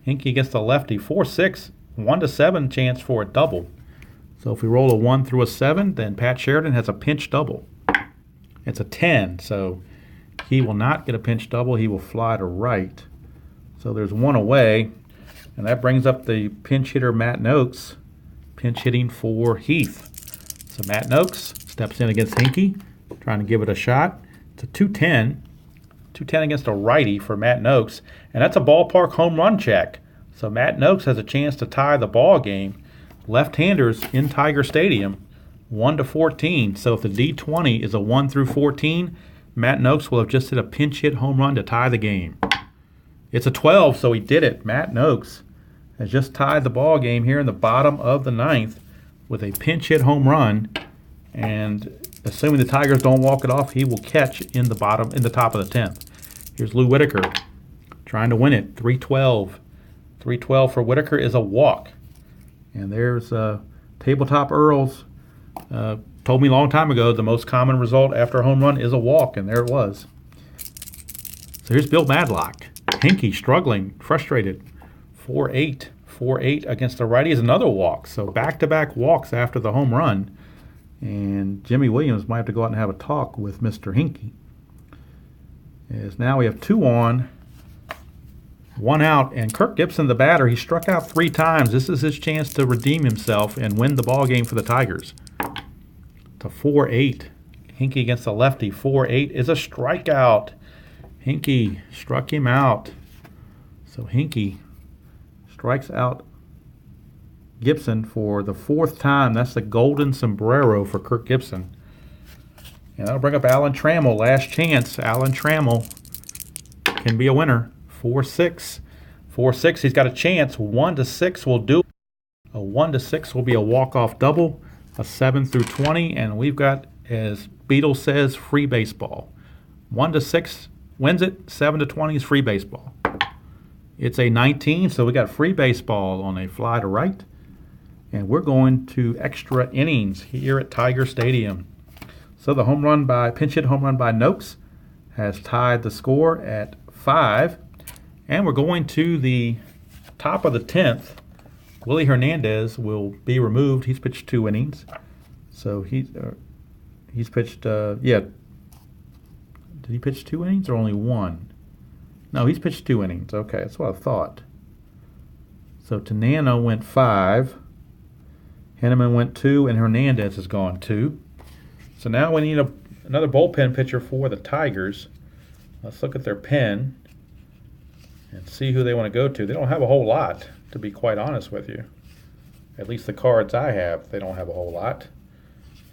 Speaker 1: Hinkie against the lefty. 4-6. 1-7 chance for a double. So if we roll a 1 through a 7, then Pat Sheridan has a pinch double. It's a 10. So he will not get a pinch double. He will fly to right. So there's one away. And that brings up the pinch hitter Matt Noakes. Pinch hitting for Heath. So Matt Noakes steps in against Hinkie, trying to give it a shot. It's a 2-10. 2-10 against a righty for Matt Noakes. And that's a ballpark home run check. So Matt Noakes has a chance to tie the ball game. Left-handers in Tiger Stadium, 1-14. So if the D20 is a 1 through 14, Matt Noakes will have just hit a pinch hit home run to tie the game. It's a 12, so he did it. Matt Noakes has just tied the ball game here in the bottom of the 9th with a pinch hit home run, and assuming the Tigers don't walk it off, he will catch in the top of the 10th. Here's Lou Whitaker trying to win it. 3-12. 3-12 for Whitaker is a walk. And there's Tabletop Earls told me a long time ago the most common result after a home run is a walk, and there it was. So here's Bill Madlock. Hinkie struggling, frustrated. 4-8. 4-8 against the righty is another walk. So back-to-back walks after the home run. And Jimmy Williams might have to go out and have a talk with Mr. Hinkie. As now we have 2 on, 1 out, and Kirk Gibson, the batter, he struck out 3 times. This is his chance to redeem himself and win the ball game for the Tigers. It's a 4-8. Hinkie against the lefty. 4-8 is a strikeout. Hinkie struck him out. So Hinkie strikes out Gibson for the 4th time. That's the golden sombrero for Kirk Gibson. And that'll bring up Alan Trammell. Last chance. Alan Trammell can be a winner. 4-6. 4-6. He's got a chance. 1-6 will do. A 1-6 will be a walk-off double. A 7 through 20. And we've got, as Beatles says, free baseball. 1-6 wins it. 7 to 20 is free baseball. It's a 19, so we got free baseball on a fly to right. And we're going to extra innings here at Tiger Stadium. So the pinch hit home run by Noakes has tied the score at 5. And we're going to the top of the 10th. Willie Hernandez will be removed. He's pitched 2 innings. So he's pitched, Did he pitch 2 innings or only 1? No, he's pitched 2 innings. Okay, that's what I thought. So Tanana went 5. Henneman went 2, and Hernandez has gone 2. So now we need another bullpen pitcher for the Tigers. Let's look at their pen and see who they want to go to. They don't have a whole lot, to be quite honest with you. At least the cards I have, they don't have a whole lot.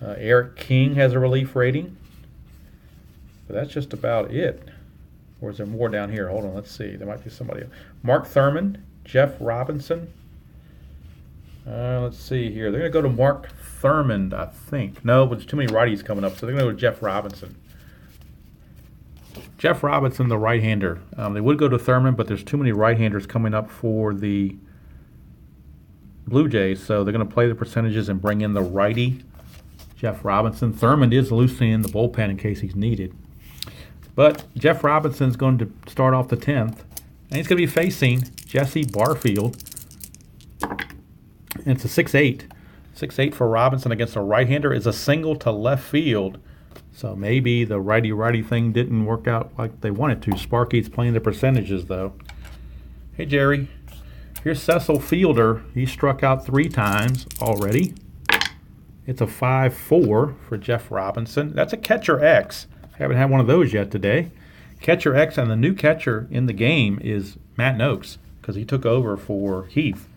Speaker 1: Eric King has a relief rating. But that's just about it. Or is there more down here? Hold on, let's see. There might be somebody else. Mark Thurmond, Jeff Robinson. Let's see here. They're going to go to Mark Thurmond, I think. No, but there's too many righties coming up, so they're going to go to Jeff Robinson. Jeff Robinson, the right-hander. They would go to Thurmond, but there's too many right-handers coming up for the Blue Jays, so they're going to play the percentages and bring in the righty, Jeff Robinson. Thurmond is loosening in the bullpen in case he's needed. But Jeff Robinson's going to start off the 10th, and he's going to be facing Jesse Barfield. And it's a 6-8. 6-8 for Robinson against a right-hander is a single to left field. So maybe the righty-righty thing didn't work out like they wanted to. Sparky's playing the percentages, though. Hey, Jerry. Here's Cecil Fielder. He struck out 3 times already. It's a 5-4 for Jeff Robinson. That's a catcher X. I haven't had one of those yet today. Catcher X, and the new catcher in the game is Matt Noakes, because he took over for Heath.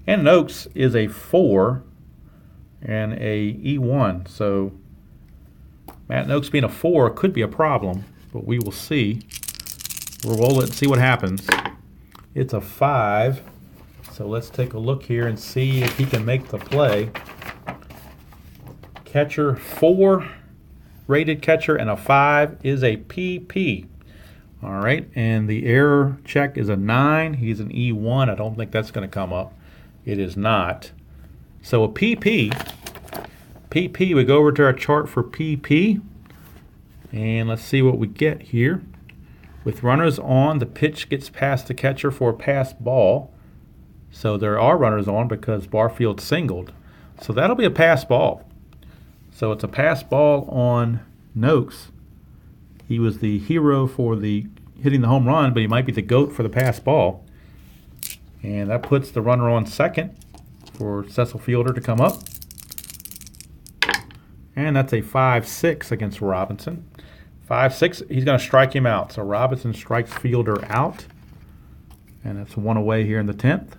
Speaker 1: And Noakes is a 4 and a E1. So Matt Noakes being a 4 could be a problem, but we will see. We'll roll it and see what happens. It's a 5. So let's take a look here and see if he can make the play. Catcher 4, rated catcher, and a 5 is a PP. All right, and the error check is a 9. He's an E1. I don't think that's going to come up. It is not. So a PP, we go over to our chart for PP, and let's see what we get here. With runners on, the pitch gets past the catcher for a pass ball. So there are runners on because Barfield singled. So that'll be a pass ball. So it's a pass ball on Noakes. He was the hero for the hitting the home run, but he might be the GOAT for the pass ball. And that puts the runner on second for Cecil Fielder to come up. And that's a 5-6 against Robinson. 5-6, he's going to strike him out. So Robinson strikes Fielder out. And that's 1 away here in the 10th.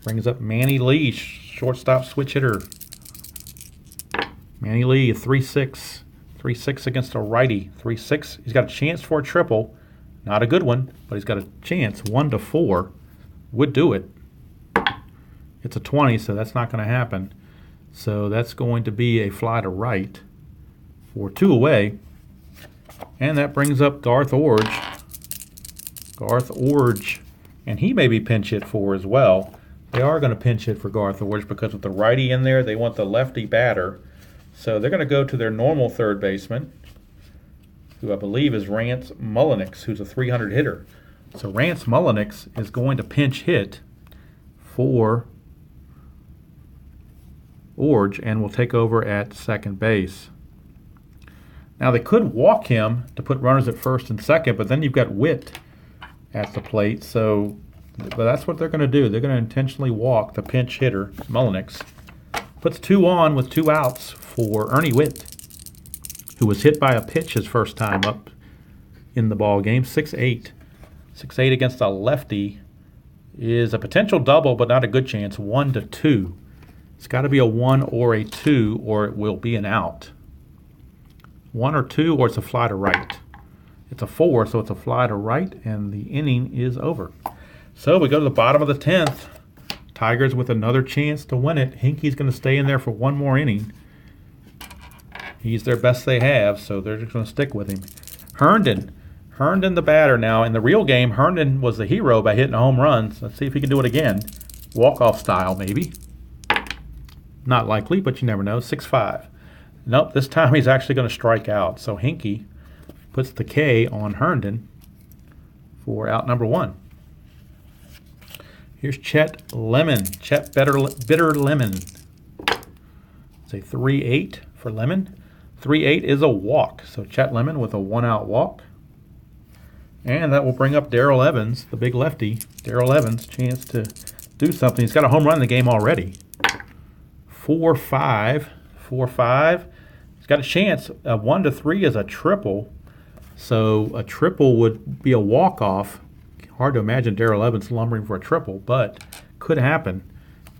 Speaker 1: Brings up Manny Lee, shortstop switch hitter. Manny Lee, a 3-6. 3-6 against a righty. 3-6. He's got a chance for a triple. Not a good one, but he's got a chance. 1-4 would do it. It's a 20, so that's not going to happen. So that's going to be a fly to right for 2 away. And that brings up Garth Orge. Garth Orge. And he may be pinch hit for as well. They are going to pinch hit for Garth Orge because with the righty in there, they want the lefty batter. So they're going to go to their normal third baseman, who I believe is Rance Mullenix, who's a 300 hitter. So Rance Mullenix is going to pinch hit for Orge and will take over at second base. Now they could walk him to put runners at first and second, but then you've got Witt at the plate. So, but that's what they're going to do. They're going to intentionally walk the pinch hitter, Mullenix. Puts 2 on with 2 outs for Ernie Witt, who was hit by a pitch his first time up in the ball game. 6-8. 6-8 against a lefty is a potential double, but not a good chance. 1-2. It's got to be a 1 or a 2, or it will be an out. 1 or 2, or it's a fly to right. It's a 4, so it's a fly to right, and the inning is over. So we go to the bottom of the 10th. Tigers with another chance to win it. Hinkey's going to stay in there for 1 more inning. He's their best they have, so they're just going to stick with him. Herndon the batter now. In the real game, Herndon was the hero by hitting home runs. Let's see if he can do it again. Walk-off style, maybe. Not likely, but you never know. 6-5. Nope, this time he's actually going to strike out. So Hinkey puts the K on Herndon for out number 1. Here's Chet Lemon. Chet Bitter Lemon. It's a 3-8 for Lemon. 3-8 is a walk. So Chet Lemon with a 1-out walk. And that will bring up Darrell Evans, the big lefty. Darrell Evans, chance to do something. He's got a home run in the game already. 4-5. 4-5. He's got a chance. 1-3 is a triple. So a triple would be a walk-off. Hard to imagine Darrell Evans lumbering for a triple, but could happen.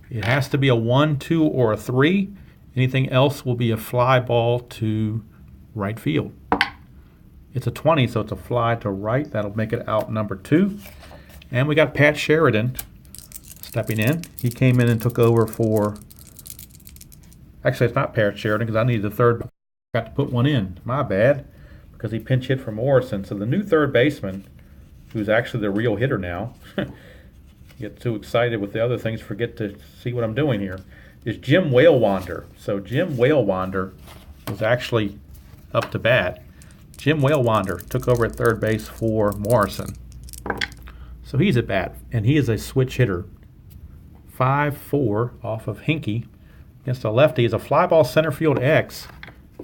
Speaker 1: It has to be a 1, 2, or a 3. Anything else will be a fly ball to right field. It's a 20, so it's a fly to right. That'll make it out number 2. And we got Pat Sheridan stepping in. He came in and took over for... Actually, it's not Pat Sheridan because I needed the third. Got to put one in. My bad. Because he pinch hit for Morrison. So the new third baseman, who's actually the real hitter now, get too excited with the other things, forget to see what I'm doing here, is Jim Whalewander. So Jim Whalewander was actually up to bat. Jim Whalewander took over at third base for Morrison. So he's at bat, and he is a switch hitter. 5-4 off of Hinkey against a lefty. Is a fly ball center field X.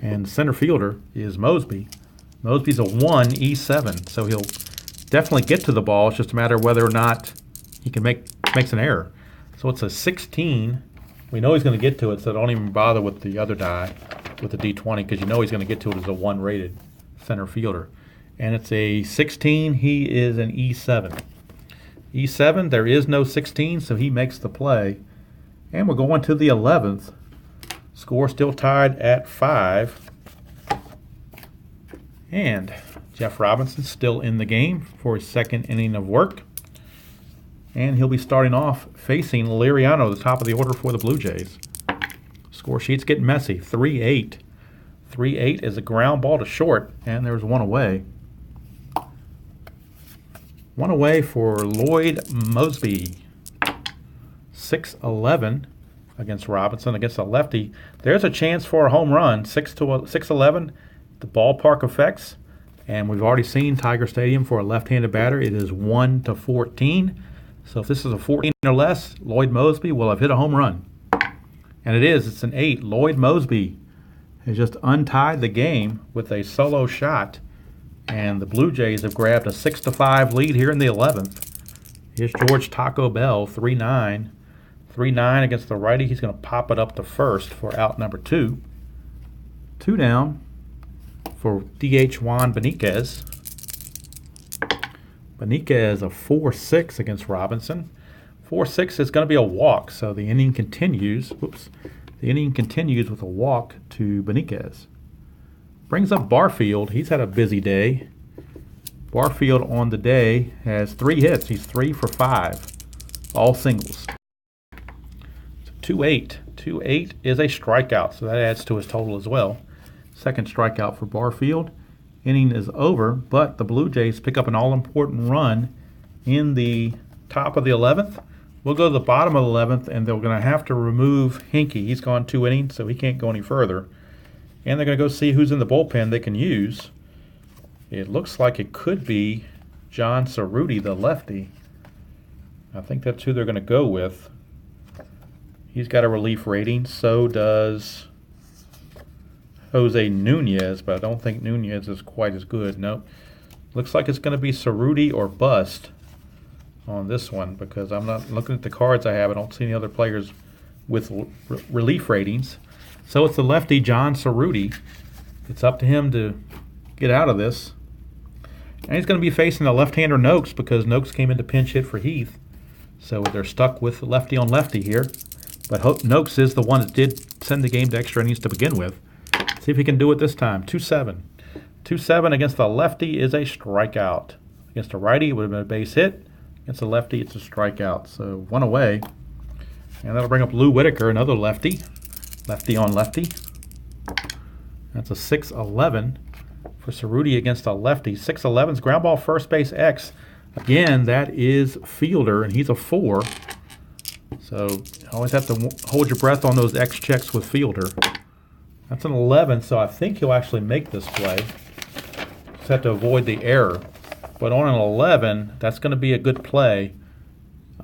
Speaker 1: And center fielder is Mosby. Mosby's a 1 E7, so he'll definitely get to the ball. It's just a matter of whether or not he can makes an error. So it's a 16. We know he's going to get to it, so don't even bother with the other die, with the D20, because you know he's going to get to it as a 1 rated center fielder. And it's a 16. He is an E7. E7, there is no 16, so he makes the play. And we're going to the 11th. Score still tied at 5. And Jeff Robinson still in the game for his second inning of work. And he'll be starting off facing Liriano, the top of the order for the Blue Jays. Score sheet's getting messy. 3-8. 3-8 is a ground ball to short, and there's one away. One away for Lloyd Mosby. 6-11 against Robinson, against a lefty. There's a chance for a home run. 6-11, the ballpark effects. And we've already seen Tiger Stadium for a left-handed batter. It is 1-14. So if this is a 14 or less, Lloyd Mosby will have hit a home run. And it is. It's an 8. Lloyd Mosby has just untied the game with a solo shot. And the Blue Jays have grabbed a 6-5 lead here in the 11th. Here's George Taco Bell, 3-9. 3-9 against the righty. He's going to pop it up to first for out number 2. 2 down for DH Juan Beniquez. Beniquez a 4-6 against Robinson. 4-6 is going to be a walk, so the inning continues. The inning continues with a walk to Beniquez. Brings up Barfield. He's had a busy day. Barfield on the day has 3 hits. He's 3 for 5, all singles. 2-8. 2-8 is a strikeout, so that adds to his total as well. Second strikeout for Barfield. Inning is over, but the Blue Jays pick up an all-important run in the top of the 11th. We'll go to the bottom of the 11th, and they're going to have to remove Hinkie. He's gone 2 innings, so he can't go any further. And they're going to go see who's in the bullpen they can use. It looks like it could be John Cerruti, the lefty. I think that's who they're going to go with. He's got a relief rating. So does Jose Nunez, but I don't think Nunez is quite as good. Nope. Looks like it's going to be Cerruti or bust on this one, because I'm not looking at the cards I have. I don't see any other players with relief ratings. So it's the lefty, John Cerruti. It's up to him to get out of this. And he's going to be facing a left-hander Noakes, because Noakes came in to pinch hit for Heath. So they're stuck with lefty on lefty here. But Noakes is the one that did send the game to extra innings to begin with. See if he can do it this time. 2-7. 2-7 against the lefty is a strikeout. Against a righty, it would have been a base hit. Against a lefty, it's a strikeout. So one away. And that'll bring up Lou Whitaker, another lefty. Lefty on lefty. That's a 6-11 for Cerruti against a lefty. 6-11's ground ball first base X. Again, that is fielder, and he's a 4. So you always have to hold your breath on those X checks with fielder. That's an 11, so I think he'll actually make this play. Just have to avoid the error. But on an 11, that's going to be a good play.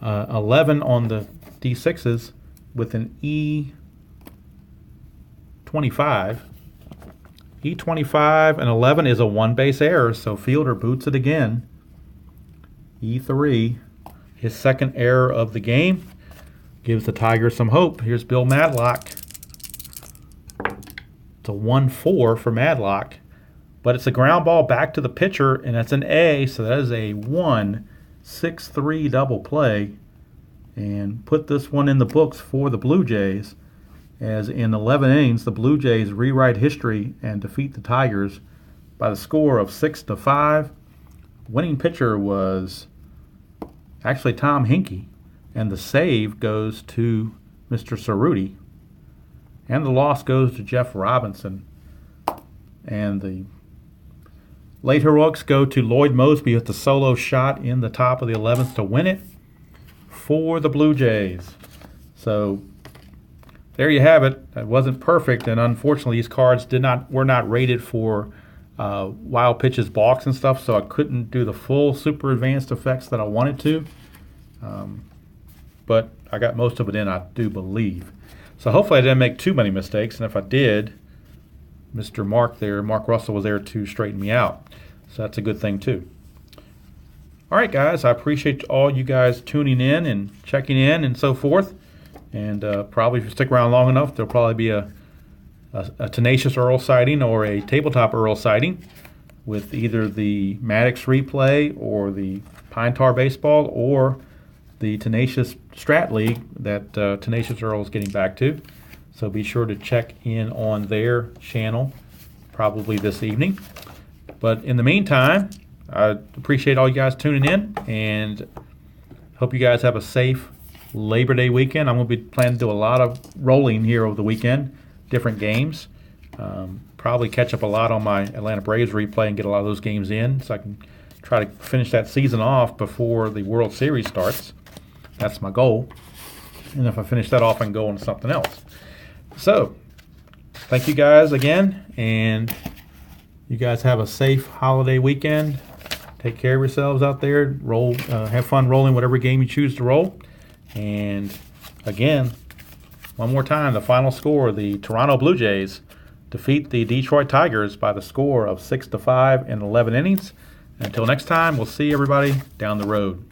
Speaker 1: 11 on the D6s with an E25. E25 and 11 is a 1-base error, so fielder boots it again. E3, his second error of the game, gives the Tigers some hope. Here's Bill Madlock. It's a 1-4 for Madlock, but it's a ground ball back to the pitcher, and that's an A, so that is a 1-6-3 double play. And put this one in the books for the Blue Jays, as in 11 innings, the Blue Jays rewrite history and defeat the Tigers by the score of 6-5. Winning pitcher was actually Tom Hinkie, and the save goes to Mr. Cerruti, and the loss goes to Jeff Robinson. And the late heroics go to Lloyd Mosby with the solo shot in the top of the 11th to win it for the Blue Jays. So there you have it. It wasn't perfect, and unfortunately these cards were not rated for wild pitches, balks, and stuff, so I couldn't do the full super advanced effects that I wanted to. But I got most of it in, I do believe. So hopefully I didn't make too many mistakes, and if I did, Mr. Mark there, Mark Russell, was there to straighten me out. So that's a good thing too. All right, guys, I appreciate all you guys tuning in and checking in and so forth. And probably if you stick around long enough, there'll probably be a Tenacious Earl sighting or a Tabletop Earl sighting with either the Maddox replay or the Pine Tar Baseball or the Tenacious Strat League that Tenacious Earl is getting back to. So be sure to check in on their channel probably this evening. But in the meantime, I appreciate all you guys tuning in and hope you guys have a safe Labor Day weekend. I'm going to be planning to do a lot of rolling here over the weekend, different games. Probably catch up a lot on my Atlanta Braves replay and get a lot of those games in so I can try to finish that season off before the World Series starts. That's my goal. And if I finish that off, I can go on to something else. So, thank you guys again, and you guys have a safe holiday weekend. Take care of yourselves out there. Roll, have fun rolling whatever game you choose to roll. And again, one more time, the final score: the Toronto Blue Jays defeat the Detroit Tigers by the score of 6-5 in 11 innings. Until next time, we'll see everybody down the road.